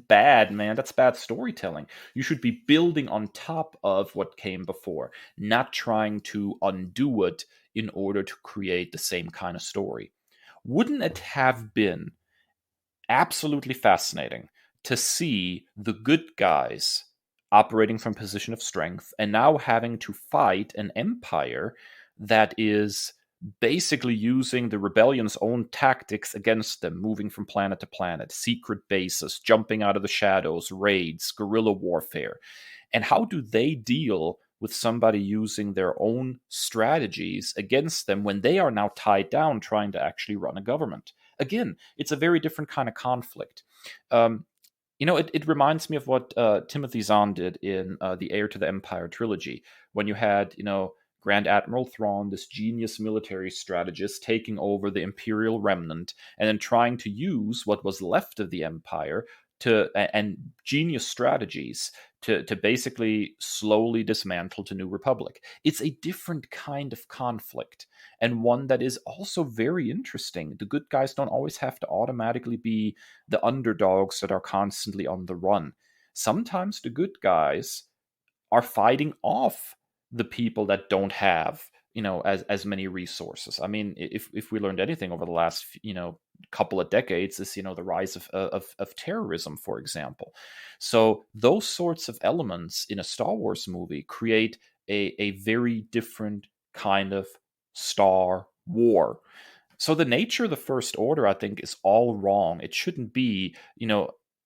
bad, man. That's bad storytelling. You should be building on top of what came before, not trying to undo it in order to create the same kind of story. Wouldn't it have been absolutely fascinating to see the good guys operating from a position of strength and now having to fight an empire that is basically using the rebellion's own tactics against them, moving from planet to planet, secret bases, jumping out of the shadows, raids, guerrilla warfare? And how do they deal with somebody using their own strategies against them when they are now tied down trying to actually run a government? Again, it's a very different kind of conflict. It reminds me of what Timothy Zahn did in the Heir to the Empire trilogy, when you had, Grand Admiral Thrawn, this genius military strategist, taking over the Imperial remnant and then trying to use what was left of the Empire and genius strategies to basically slowly dismantle the New Republic. It's a different kind of conflict, and one that is also very interesting. The good guys don't always have to automatically be the underdogs that are constantly on the run. Sometimes the good guys are fighting off the people that don't have as many resources. I mean, if we learned anything over the last couple of decades, is the rise of terrorism, for example. So those sorts of elements in a Star Wars movie create a very different kind of Star War. So the nature of the First Order, I think, is all wrong. It shouldn't be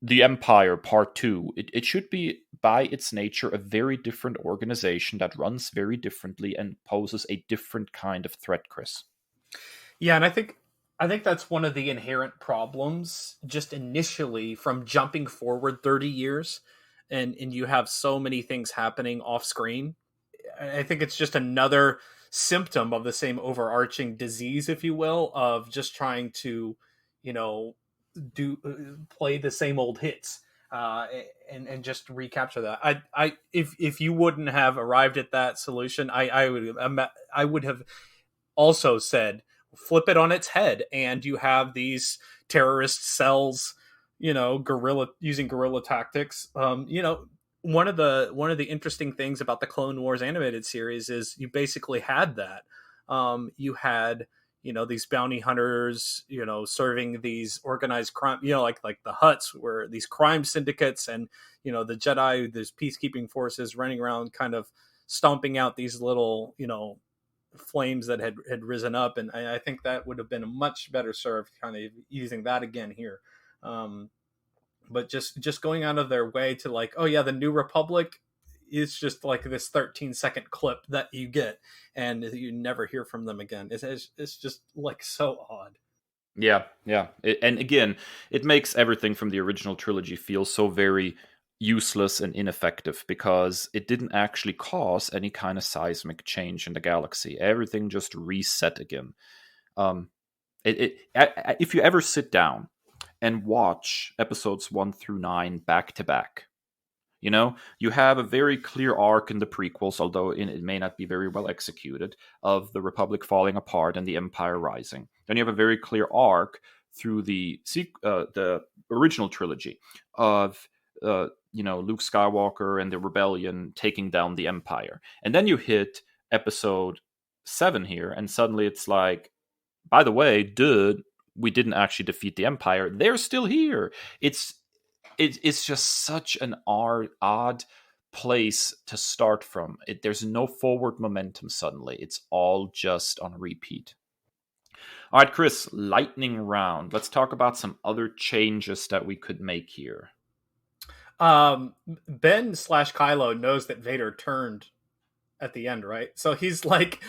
the Empire Part 2. It should be, by its nature, a very different organization that runs very differently and poses a different kind of threat, Kris. Yeah, and I think that's one of the inherent problems, just initially, from jumping forward 30 years and you have so many things happening off screen. I think it's just another symptom of the same overarching disease, if you will, of just trying to, you know, do play the same old hits, uh, and just recapture that. If you wouldn't have arrived at that solution, I would have also said flip it on its head, and you have these terrorist cells, guerrilla using guerrilla tactics. One of the interesting things about the Clone Wars animated series is you basically had that. You had these bounty hunters, serving these organized crime, like the Hutts were these crime syndicates, and the Jedi, these peacekeeping forces running around, kind of stomping out these little flames that had risen up. And I think that would have been a much better served kind of using that again here. But just going out of their way to like, oh yeah, the New Republic is just like this 13-second clip that you get, and you never hear from them again. It's just like so odd. Yeah. And again, it makes everything from the original trilogy feel so very useless and ineffective, because it didn't actually cause any kind of seismic change in the galaxy. Everything just reset again. If you ever sit down and watch episodes 1 through 9 back to back, you have a very clear arc in the prequels, although it may not be very well executed, of the Republic falling apart and the Empire rising. Then you have a very clear arc through the original trilogy of Luke Skywalker and the Rebellion taking down the Empire. And then you hit episode 7 here, and suddenly it's like, by the way, dude, we didn't actually defeat the Empire. They're still here. It's just such an odd place to start from. There's no forward momentum suddenly. It's all just on repeat. All right, Kris, lightning round. Let's talk about some other changes that we could make here. Ben/Kylo knows that Vader turned at the end, right? So he's like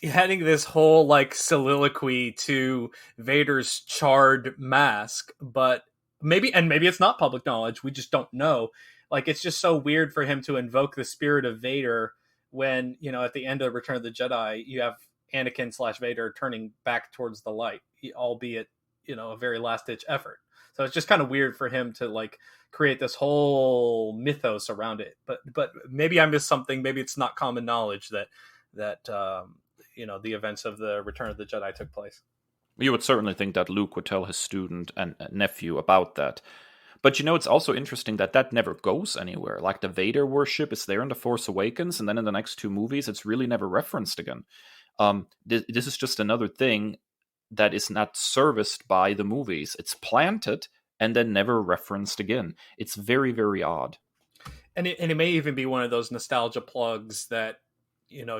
heading this whole like soliloquy to Vader's charred mask, but maybe it's not public knowledge. We just don't know. Like, it's just so weird for him to invoke the spirit of Vader when, at the end of Return of the Jedi, you have Anakin/Vader turning back towards the light, albeit, a very last ditch effort. So it's just kind of weird for him to like create this whole mythos around it. But maybe I missed something. Maybe it's not common knowledge that the events of the Return of the Jedi took place. You would certainly think that Luke would tell his student and nephew about that. But it's also interesting that never goes anywhere. Like, the Vader worship is there in The Force Awakens, and then in the next 2 movies, it's really never referenced again. This is just another thing that is not serviced by the movies. It's planted and then never referenced again. It's very, very odd. And it may even be one of those nostalgia plugs that,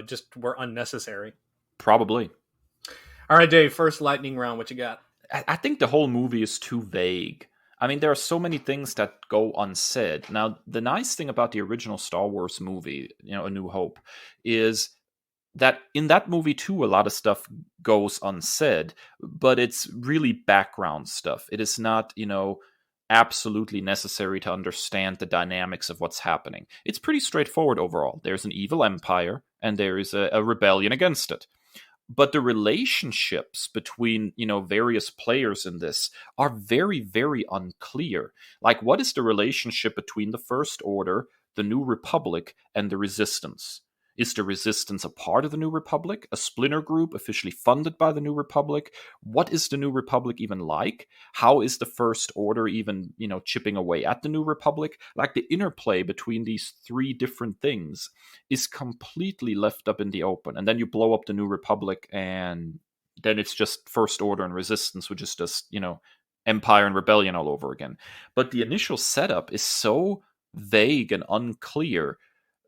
just were unnecessary. Probably. All right, Dave, first lightning round. What you got? I think the whole movie is too vague. I mean, there are so many things that go unsaid. Now, the nice thing about the original Star Wars movie, A New Hope, is that in that movie too, a lot of stuff goes unsaid, but it's really background stuff. It is not, absolutely necessary to understand the dynamics of what's happening. It's pretty straightforward overall. There's an evil empire, and there is a rebellion against it. But the relationships between, various players in this are very, very unclear. Like, what is the relationship between the First Order, the New Republic, and the Resistance? Is the Resistance a part of the New Republic? A splinter group officially funded by the New Republic? What is the New Republic even like? How is the First Order even, chipping away at the New Republic? Like, the interplay between these 3 different things is completely left up in the open. And then you blow up the New Republic, and then it's just First Order and Resistance, which is just, Empire and Rebellion all over again. But the initial setup is so vague and unclear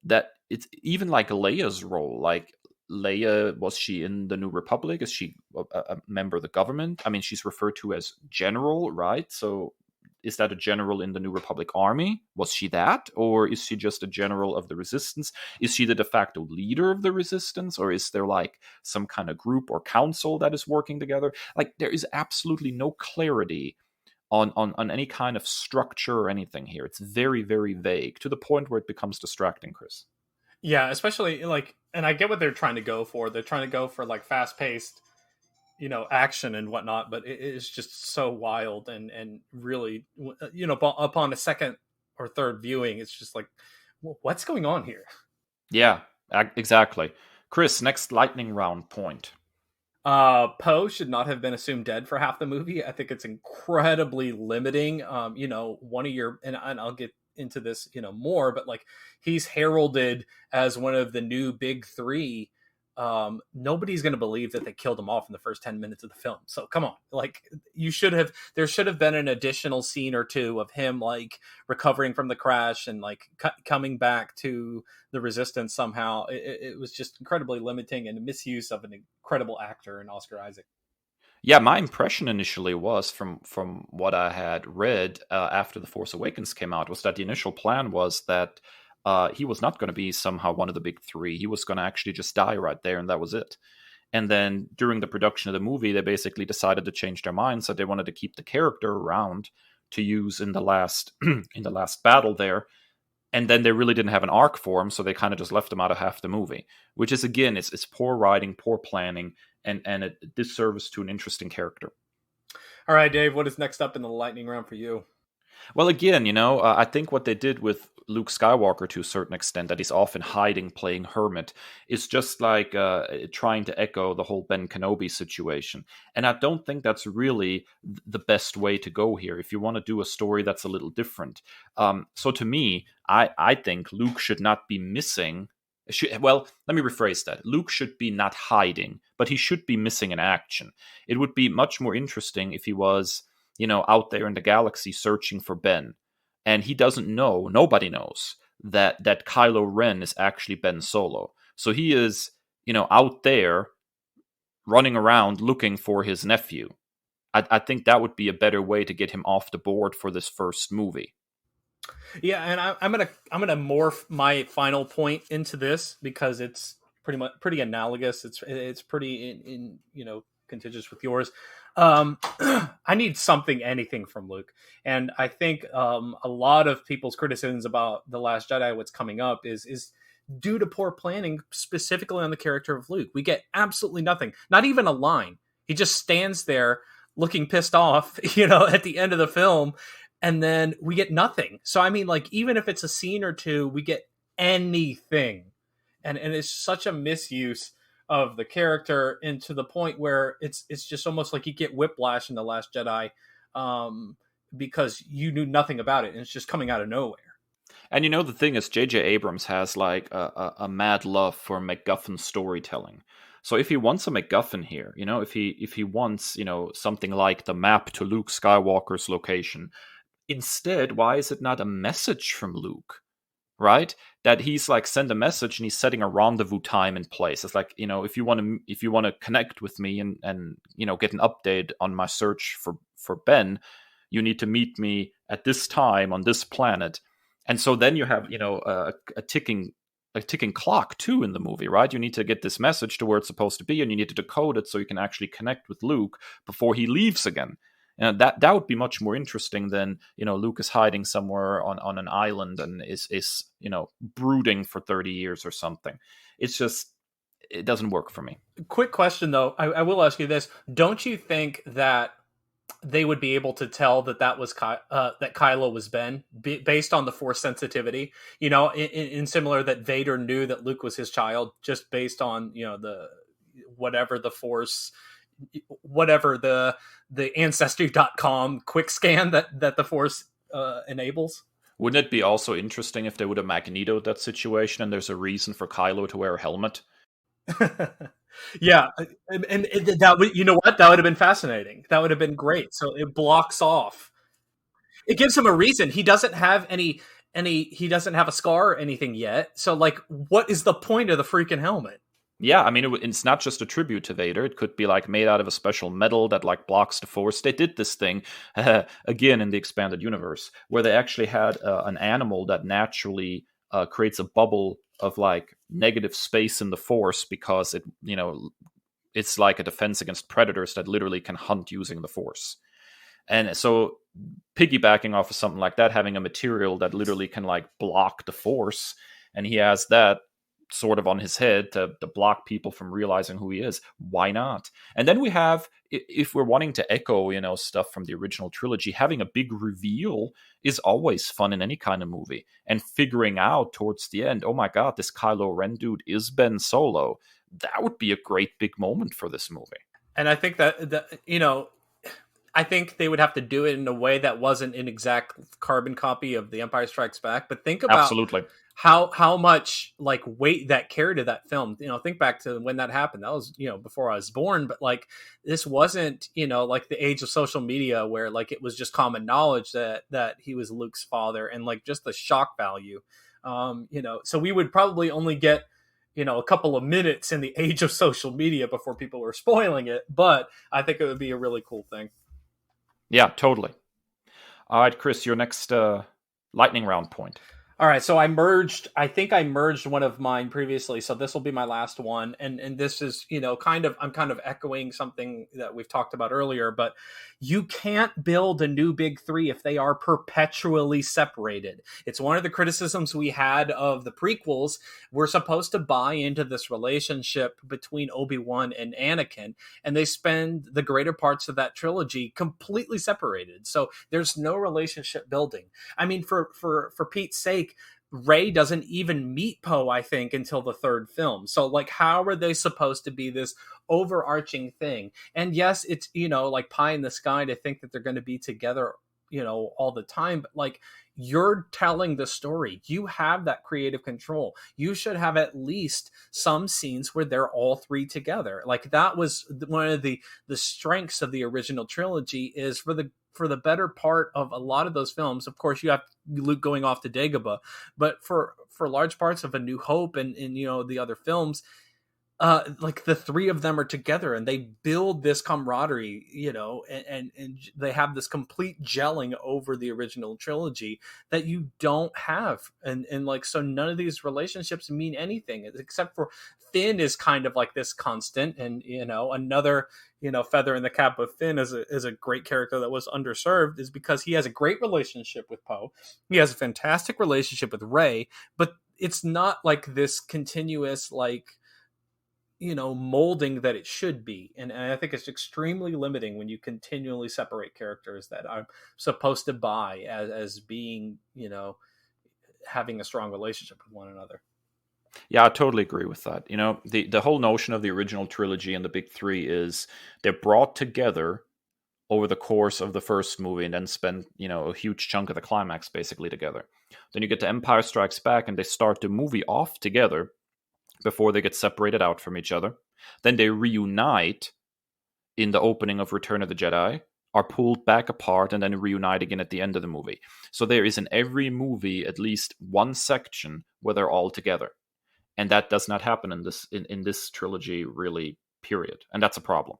that it's even like Leia's role. Like, Leia, was she in the New Republic? Is she a member of the government? I mean, she's referred to as general, right? So is that a general in the New Republic army? Was she that? Or is she just a general of the Resistance? Is she the de facto leader of the Resistance? Or is there like some kind of group or council that is working together? Like, there is absolutely no clarity on any kind of structure or anything here. It's very, very vague, to the point where it becomes distracting, Kris. Yeah, especially like And I get what they're trying to go for. They're trying to go for like fast paced, action and whatnot, but it's just so wild and really, upon a second or third viewing, it's just like, what's going on here? Yeah, exactly. Kris, next lightning round point. Poe should not have been assumed dead for half the movie. I think it's incredibly limiting. One of your, and I'll get into this, more, but like he's heralded as one of the new big three. Nobody's going to believe that they killed him off in the first 10 minutes of the film. So come on, like there should have been an additional scene or two of him like recovering from the crash and like coming back to the resistance somehow. It was just incredibly limiting and a misuse of an incredible actor in Oscar Isaac. Yeah, my impression initially was from what I had read after The Force Awakens came out was that the initial plan was that he was not going to be somehow one of the big three. He was going to actually just die right there, and that was it. And then during the production of the movie, they basically decided to change their minds, so they wanted to keep the character around to use in the last in the last battle there. And then they really didn't have an arc for him, so they kind of just left him out of half the movie, which is again, it's poor writing, poor planning, and a disservice to an interesting character. All right, Dave, what is next up in the lightning round for you? Well, again, I think what they did with Luke Skywalker to a certain extent, that he's often hiding, playing hermit, is just like trying to echo the whole Ben Kenobi situation. And I don't think that's really the best way to go here if you want to do a story that's a little different. So to me, I think Luke should not be missing. Well, let me rephrase that. Luke should be not hiding, but he should be missing in action. It would be much more interesting if he was out there in the galaxy searching for Ben. And he doesn't know, nobody knows, that Kylo Ren is actually Ben Solo. So he is, out there running around looking for his nephew. I think that would be a better way to get him off the board for this first movie. Yeah, and I'm gonna morph my final point into this because it's pretty analogous. It's pretty in contiguous with yours. I need anything from Luke. And I think a lot of people's criticisms about The Last Jedi, what's coming up, is due to poor planning, specifically on the character of Luke. We get absolutely nothing, not even a line. He just stands there looking pissed off, at the end of the film, and then we get nothing. So, I mean, like, even if it's a scene or two, we get anything. And it's such a misuse of the character, and to the point where it's just almost like you get whiplash in The Last Jedi, because you knew nothing about it and it's just coming out of nowhere. And the thing is, J.J. Abrams has like a mad love for MacGuffin storytelling. So if he wants a MacGuffin here, if he wants something like the map to Luke Skywalker's location, instead, why is it not a message from Luke? Right, that he's like send a message and he's setting a rendezvous time in place. It's like, if you want to connect with me and get an update on my search for Ben, you need to meet me at this time on this planet. And so then you have a ticking clock too in the movie, right? You need to get this message to where it's supposed to be, and you need to decode it so you can actually connect with Luke before he leaves again. And that would be much more interesting than Luke is hiding somewhere on an island and is brooding for 30 years or something. It's just, it doesn't work for me. Quick question though, I will ask you this: don't you think that they would be able to tell that was that Kylo was Ben based on the Force sensitivity? In similar that Vader knew that Luke was his child just based on the whatever the Force. Whatever the Ancestry.com quick scan that the Force enables. Wouldn't it be also interesting if they would have Magnetoed that situation and there's a reason for Kylo to wear a helmet? Yeah, and that would, that would have been fascinating. That would have been great. So it blocks off. It gives him a reason. He doesn't have he doesn't have a scar or anything yet. So like, what is the point of the freaking helmet? Yeah, I mean, it's not just a tribute to Vader. It could be like made out of a special metal that like blocks the Force. They did this thing again in the expanded universe where they actually had an animal that naturally creates a bubble of like negative space in the Force because it's like a defense against predators that literally can hunt using the Force. And so piggybacking off of something like that, having a material that literally can like block the Force, and he has that. sort of on his head to block people from realizing who he is. Why not? And then we have, if we're wanting to echo, stuff from the original trilogy, having a big reveal is always fun in any kind of movie. And figuring out towards the end, oh my God, this Kylo Ren dude is Ben Solo. That would be a great big moment for this movie. And I think that I think they would have to do it in a way that wasn't an exact carbon copy of The Empire Strikes Back. But think about Absolutely how much like weight that carried to that film. Think back to when that happened. That was before I was born. But like this wasn't like the age of social media where like it was just common knowledge that he was Luke's father, and like just the shock value. So we would probably only get a couple of minutes in the age of social media before people were spoiling it. But I think it would be a really cool thing. Yeah, totally. All right, Kris, your next lightning round point. All right, so I think I merged one of mine previously, so this will be my last one. And this is, I'm kind of echoing something that we've talked about earlier, but you can't build a new big three if they are perpetually separated. It's one of the criticisms we had of the prequels. We're supposed to buy into this relationship between Obi-Wan and Anakin, and they spend the greater parts of that trilogy completely separated. So there's no relationship building. I mean, for Pete's sake, Rey doesn't even meet Poe, I think, until the third film. So, like, how are they supposed to be this overarching thing? And yes, it's, like pie in the sky to think that they're going to be together, all the time. But, like, you're telling the story. You have that creative control. You should have at least some scenes where they're all three together. Like, that was one of the strengths of the original trilogy, is for the better part of a lot of those films. Of course, you have Luke going off to Dagobah, but for large parts of A New Hope and the other films, like the three of them are together and they build this camaraderie, and they have this complete gelling over the original trilogy that you don't have. And like, so none of these relationships mean anything except for Finn is kind of like this constant, and another feather in the cap of Finn is a great character that was underserved, is because he has a great relationship with Poe. He has a fantastic relationship with Rey, but it's not like this continuous, like, molding that it should be. And I think it's extremely limiting when you continually separate characters that I'm supposed to buy as being, having a strong relationship with one another. Yeah, I totally agree with that. The whole notion of the original trilogy and the big three is they're brought together over the course of the first movie and then spend, a huge chunk of the climax basically together. Then you get to Empire Strikes Back and they start the movie off together before they get separated out from each other. Then they reunite in the opening of Return of the Jedi, are pulled back apart, and then reunite again at the end of the movie. So there is in every movie at least one section where they're all together. And that does not happen in this trilogy, really, period. And that's a problem.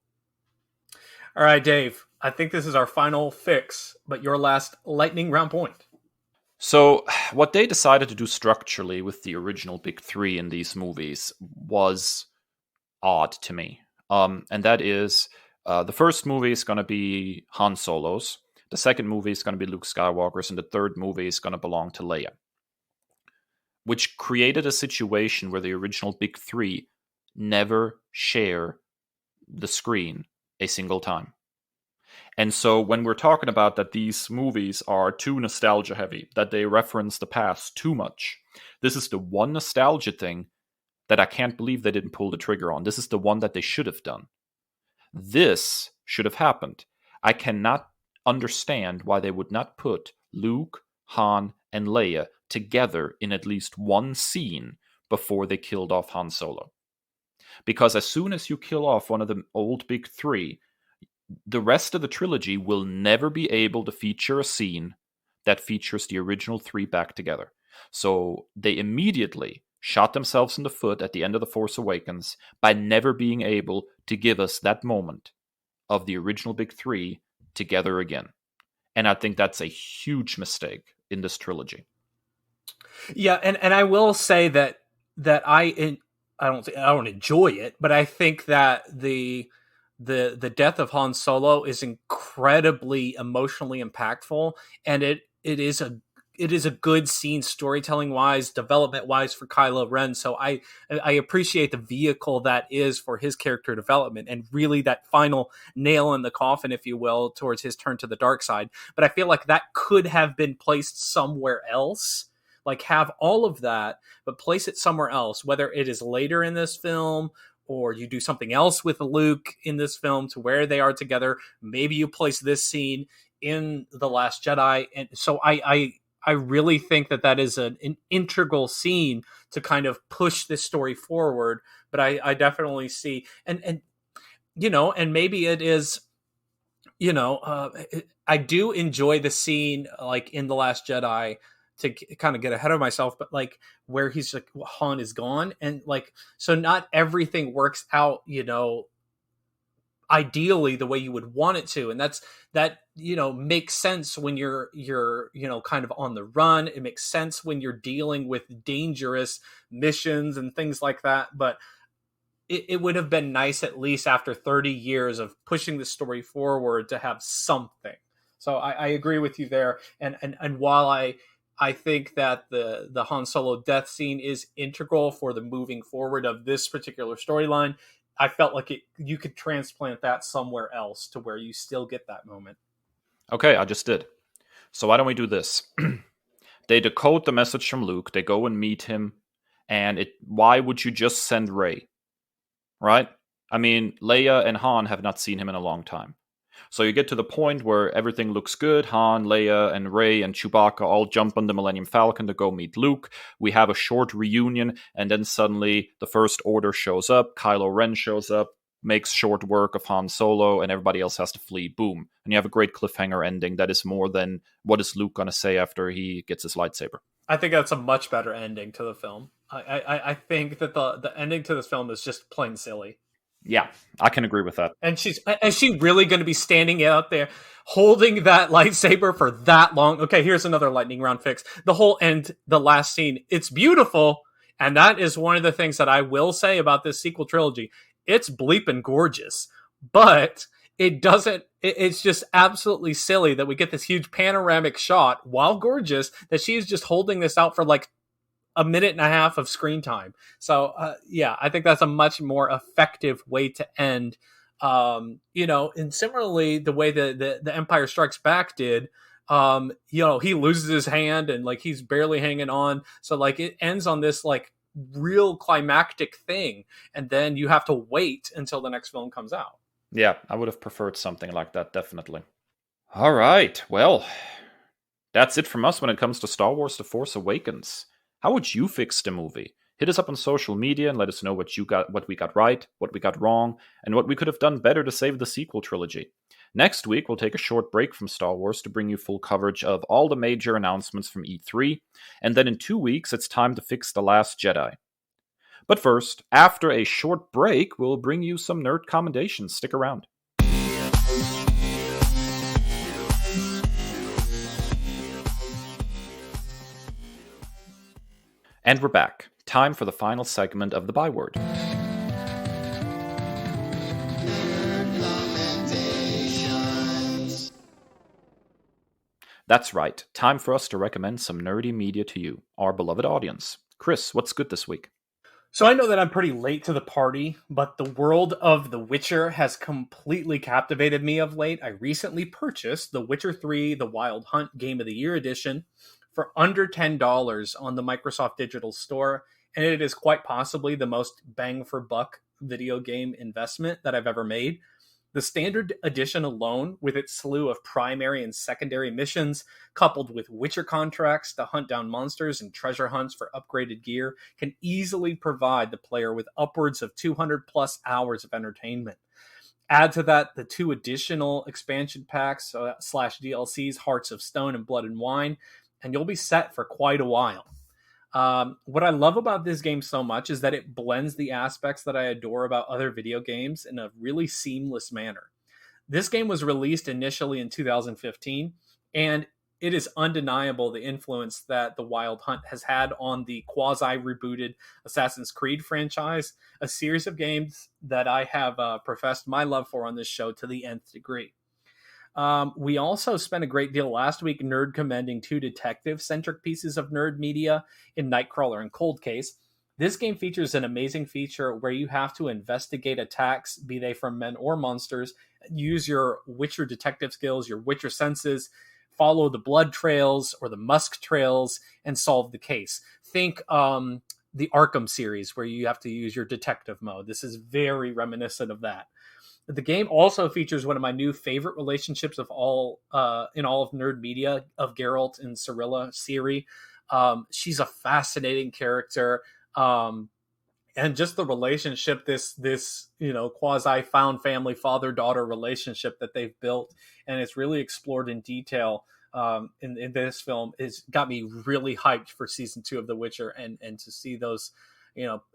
All right, Dave, I think this is our final fix, but your last lightning round point. So, what they decided to do structurally with the original big three in these movies was odd to me. And that is, the first movie is going to be Han Solo's, the second movie is going to be Luke Skywalker's, and the third movie is going to belong to Leia. Which created a situation where the original big three never share the screen a single time. And so when we're talking about that these movies are too nostalgia heavy, that they reference the past too much, this is the one nostalgia thing that I can't believe they didn't pull the trigger on. This is the one that they should have done. This should have happened. I cannot understand why they would not put Luke, Han, and Leia together in at least one scene before they killed off Han Solo. Because as soon as you kill off one of the old big three, the rest of the trilogy will never be able to feature a scene that features the original three back together. So they immediately shot themselves in the foot at the end of The Force Awakens by never being able to give us that moment of the original big three together again. And I think that's a huge mistake in this trilogy. Yeah, and I will say that I don't enjoy it, but I think that the death of Han Solo is incredibly emotionally impactful, and it is is a good scene storytelling wise, development wise for Kylo Ren. So I appreciate the vehicle that is for his character development, and really that final nail in the coffin, if you will, towards his turn to the dark side. But I feel like that could have been placed somewhere else. Like, have all of that, but place it somewhere else, whether it is later in this film or you do something else with Luke in this film to where they are together. Maybe you place this scene in The Last Jedi. And so I really think that is an integral scene to kind of push this story forward. But I definitely see, and you know, and maybe it is, you know, I do enjoy the scene like in The Last Jedi, to kind of get ahead of myself, but like where he's like, Han is gone, and like, so not everything works out, you know, ideally the way you would want it to. And that, you know, makes sense when you're, you know, kind of on the run. It makes sense when you're dealing with dangerous missions and things like that. But it would have been nice, at least after 30 years of pushing the story forward, to have something. So I agree with you there. And while I think that the Han Solo death scene is integral for the moving forward of this particular storyline, I felt like you could transplant that somewhere else to where you still get that moment. Okay, I just did. So why don't we do this? They decode the message from Luke. They go and meet him. And why would you just send Rey? Right? I mean, Leia and Han have not seen him in a long time. So you get to the point where everything looks good. Han, Leia, and Rey and Chewbacca all jump on the Millennium Falcon to go meet Luke. We have a short reunion, and then suddenly the First Order shows up. Kylo Ren shows up, makes short work of Han Solo, and everybody else has to flee. Boom. And you have a great cliffhanger ending that is more than what is Luke going to say after he gets his lightsaber. I think that's a much better ending to the film. I think that the ending to this film is just plain silly. Yeah, I can agree with that. And is she really going to be standing out there holding that lightsaber for that long? Okay, here's another lightning round fix. The whole end, the last scene, it's beautiful. And that is one of the things that I will say about this sequel trilogy. It's bleeping gorgeous, but it's just absolutely silly that we get this huge panoramic shot, while gorgeous, that she's just holding this out for like a minute and a half of screen time. So yeah, I think that's a much more effective way to end. You know, and similarly, the way the Empire Strikes Back did, you know, he loses his hand and like he's barely hanging on. So like it ends on this like real climactic thing, and then you have to wait until the next film comes out. Yeah, I would have preferred something like that, definitely. All right, well, that's it from us when it comes to Star Wars The Force Awakens. How would you fix the movie? Hit us up on social media and let us know what we got right, what we got wrong, and what we could have done better to save the sequel trilogy. Next week, we'll take a short break from Star Wars to bring you full coverage of all the major announcements from E3, and then in 2 weeks, it's time to fix The Last Jedi. But first, after a short break, we'll bring you some nerd commendations. Stick around. And we're back. Time for the final segment of the Byword. That's right. Time for us to recommend some nerdy media to you, our beloved audience. Kris, what's good this week? So I know that I'm pretty late to the party, but the world of The Witcher has completely captivated me of late. I recently purchased The Witcher 3, The Wild Hunt Game of the Year Edition for under $10 on the Microsoft Digital Store, and it is quite possibly the most bang for buck video game investment that I've ever made. The standard edition alone, with its slew of primary and secondary missions, coupled with Witcher contracts to hunt down monsters and treasure hunts for upgraded gear, can easily provide the player with upwards of 200 plus hours of entertainment. Add to that the 2 additional expansion packs / DLCs, Hearts of Stone and Blood and Wine, and you'll be set for quite a while. What I love about this game so much is that it blends the aspects that I adore about other video games in a really seamless manner. This game was released initially in 2015, and it is undeniable the influence that The Wild Hunt has had on the quasi-rebooted Assassin's Creed franchise, a series of games that I have professed my love for on this show to the nth degree. We also spent a great deal last week nerd commending two detective-centric pieces of nerd media in Nightcrawler and Cold Case. This game features an amazing feature where you have to investigate attacks, be they from men or monsters, use your Witcher detective skills, your Witcher senses, follow the blood trails or the musk trails, and solve the case. Think the Arkham series where you have to use your detective mode. This is very reminiscent of that. The game also features one of my new favorite relationships of all in all of nerd media, of Geralt and Cirilla, Ciri. She's a fascinating character, and just the relationship, this quasi found family father daughter relationship that they've built, and it's really explored in detail in this film. It's got me really hyped for season 2 of The Witcher, and to see those,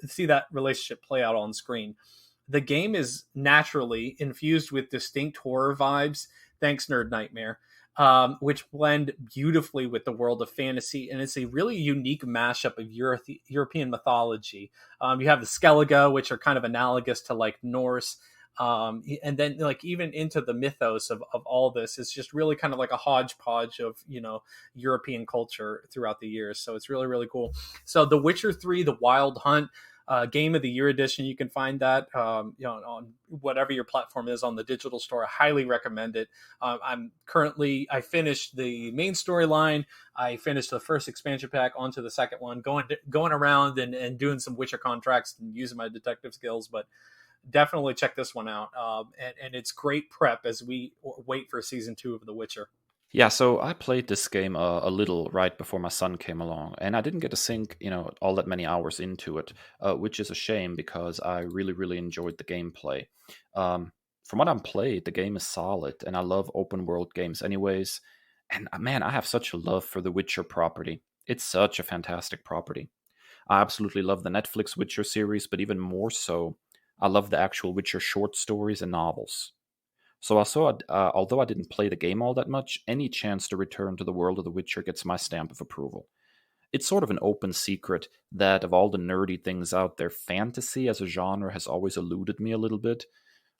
see that relationship play out on screen. The game is naturally infused with distinct horror vibes, thanks Nerd Nightmare, which blend beautifully with the world of fantasy, and it's a really unique mashup of European mythology. You have the Skellige, which are kind of analogous to like Norse, and then like even into the mythos of all this. It's just really kind of like a hodgepodge of European culture throughout the years. So it's really, really cool. So The Witcher 3, The Wild Hunt, Game of the Year edition. You can find that on whatever your platform is on the digital store. I highly recommend it. I finished the main storyline. I finished the first expansion pack, onto the second one, going around and doing some Witcher contracts and using my detective skills. But definitely check this one out. And it's great prep as we wait for season 2 of The Witcher. Yeah, so I played this game a little right before my son came along, and I didn't get to sink, all that many hours into it, which is a shame because I really, really enjoyed the gameplay. From what I've played, the game is solid, and I love open world games anyways. And man, I have such a love for the Witcher property. It's such a fantastic property. I absolutely love the Netflix Witcher series, but even more so, I love the actual Witcher short stories and novels. So although I didn't play the game all that much, any chance to return to the world of The Witcher gets my stamp of approval. It's sort of an open secret that of all the nerdy things out there, fantasy as a genre has always eluded me a little bit.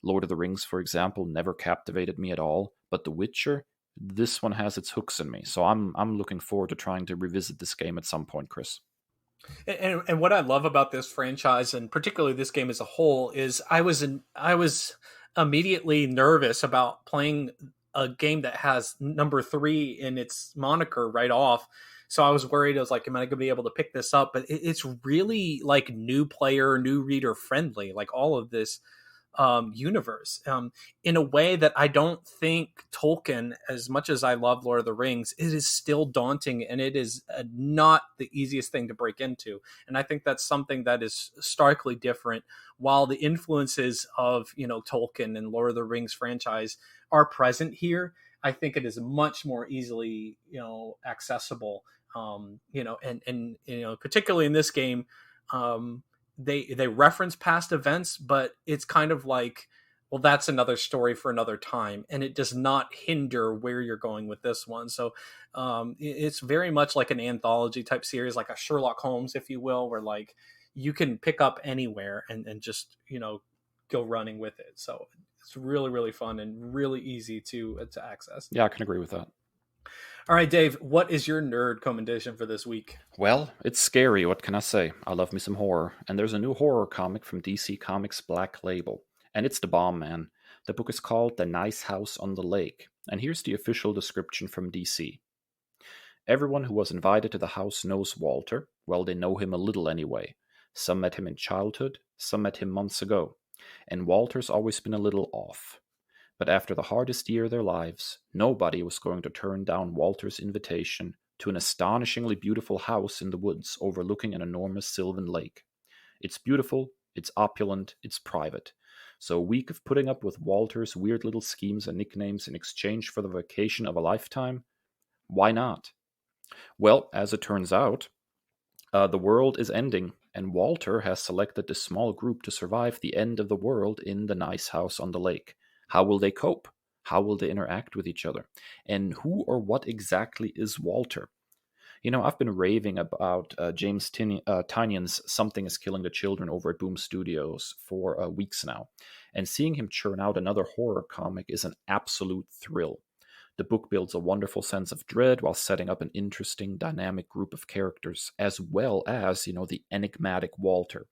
Lord of the Rings, for example, never captivated me at all, but The Witcher, this one has its hooks in me. So I'm looking forward to trying to revisit this game at some point, Chris. And what I love about this franchise, and particularly this game as a whole, is I was immediately nervous about playing a game that has number 3 in its moniker right off. So I was worried. I was like, am I going to be able to pick this up? But it's really like new player, new reader friendly, like all of this universe, in a way that I don't think Tolkien, as much as I love Lord of the Rings, it is still daunting, and it is not the easiest thing to break into. And I think that's something that is starkly different. While the influences of Tolkien and Lord of the Rings franchise are present here, I think it is much more easily accessible. Particularly in this game. They reference past events, but it's kind of like, well, that's another story for another time, and it does not hinder where you're going with this one. So it's very much like an anthology type series, like a Sherlock Holmes, if you will, where like you can pick up anywhere and just go running with it. So it's really, really fun and really easy to access. Yeah, I can agree with that. All right, Dave, what is your nerd commendation for this week? Well, it's scary, what can I say? I love me some horror, and there's a new horror comic from DC Comics Black Label, and it's the bomb, man. The book is called The Nice House on the Lake, and here's the official description from DC. Everyone who was invited to the house knows Walter. Well, they know him a little anyway. Some met him in childhood, some met him months ago, and Walter's always been a little off. But after the hardest year of their lives, nobody was going to turn down Walter's invitation to an astonishingly beautiful house in the woods overlooking an enormous sylvan lake. It's beautiful, it's opulent, it's private. So a week of putting up with Walter's weird little schemes and nicknames in exchange for the vacation of a lifetime? Why not? Well, as it turns out, the world is ending, and Walter has selected this small group to survive the end of the world in the nice house on the lake. How will they cope? How will they interact with each other? And who or what exactly is Walter? I've been raving about James Tynion's Something is Killing the Children over at Boom Studios for weeks now. And seeing him churn out another horror comic is an absolute thrill. The book builds a wonderful sense of dread while setting up an interesting, dynamic group of characters, as well as, the enigmatic Walter.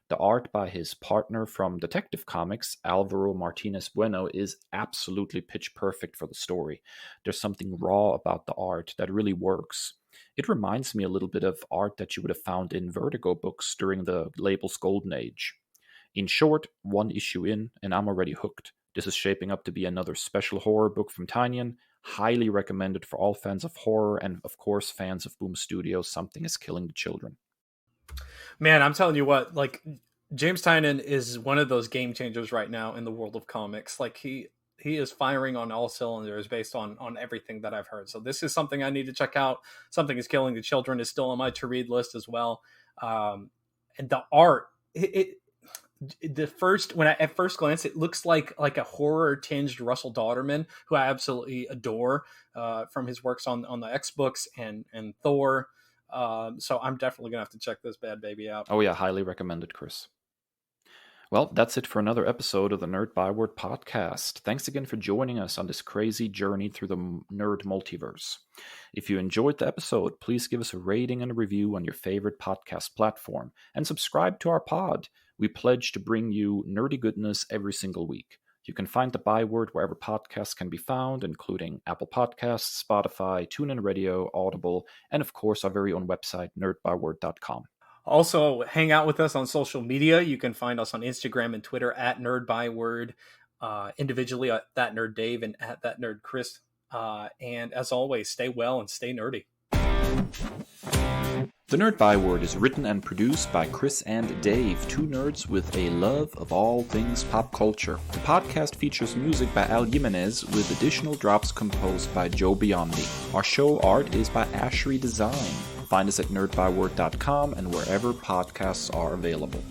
The art by his partner from Detective Comics, Alvaro Martinez Bueno, is absolutely pitch perfect for the story. There's something raw about the art that really works. It reminds me a little bit of art that you would have found in Vertigo books during the label's golden age. In short, one issue in, and I'm already hooked. This is shaping up to be another special horror book from Tynion. Highly recommended for all fans of horror and, of course, fans of Boom Studios' Something is Killing the Children. Man, I'm telling you what, James Tynion is one of those game changers right now in the world of comics. He is firing on all cylinders based on everything that I've heard. So this is something I need to check out. Something is Killing the Children is still on my to-read list as well. And the art, at first glance, it looks like a horror tinged Russell Dauterman, who I absolutely adore from his works on the X books and Thor. So I'm definitely gonna have to check this bad baby out. Oh yeah, highly recommended, Chris. Well, that's it for another episode of the Nerd Byword podcast. Thanks again for joining us on this crazy journey through the nerd multiverse. If you enjoyed the episode, please give us a rating and a review on your favorite podcast platform, and subscribe to our pod. We pledge to bring you nerdy goodness every single week. You can find the Byword wherever podcasts can be found, including Apple Podcasts, Spotify, TuneIn Radio, Audible, and of course our very own website, nerdbyword.com. Also, hang out with us on social media. You can find us on Instagram and Twitter at NerdByword, individually at ThatNerdDave and at ThatNerdChris. And as always, stay well and stay nerdy. The Nerd Byword is written and produced by Kris and Dave, two nerds with a love of all things pop culture. The podcast features music by Al Jimenez with additional drops composed by Joe Biondi. Our show art is by Ashery Design. Find us at nerdbyword.com and wherever podcasts are available.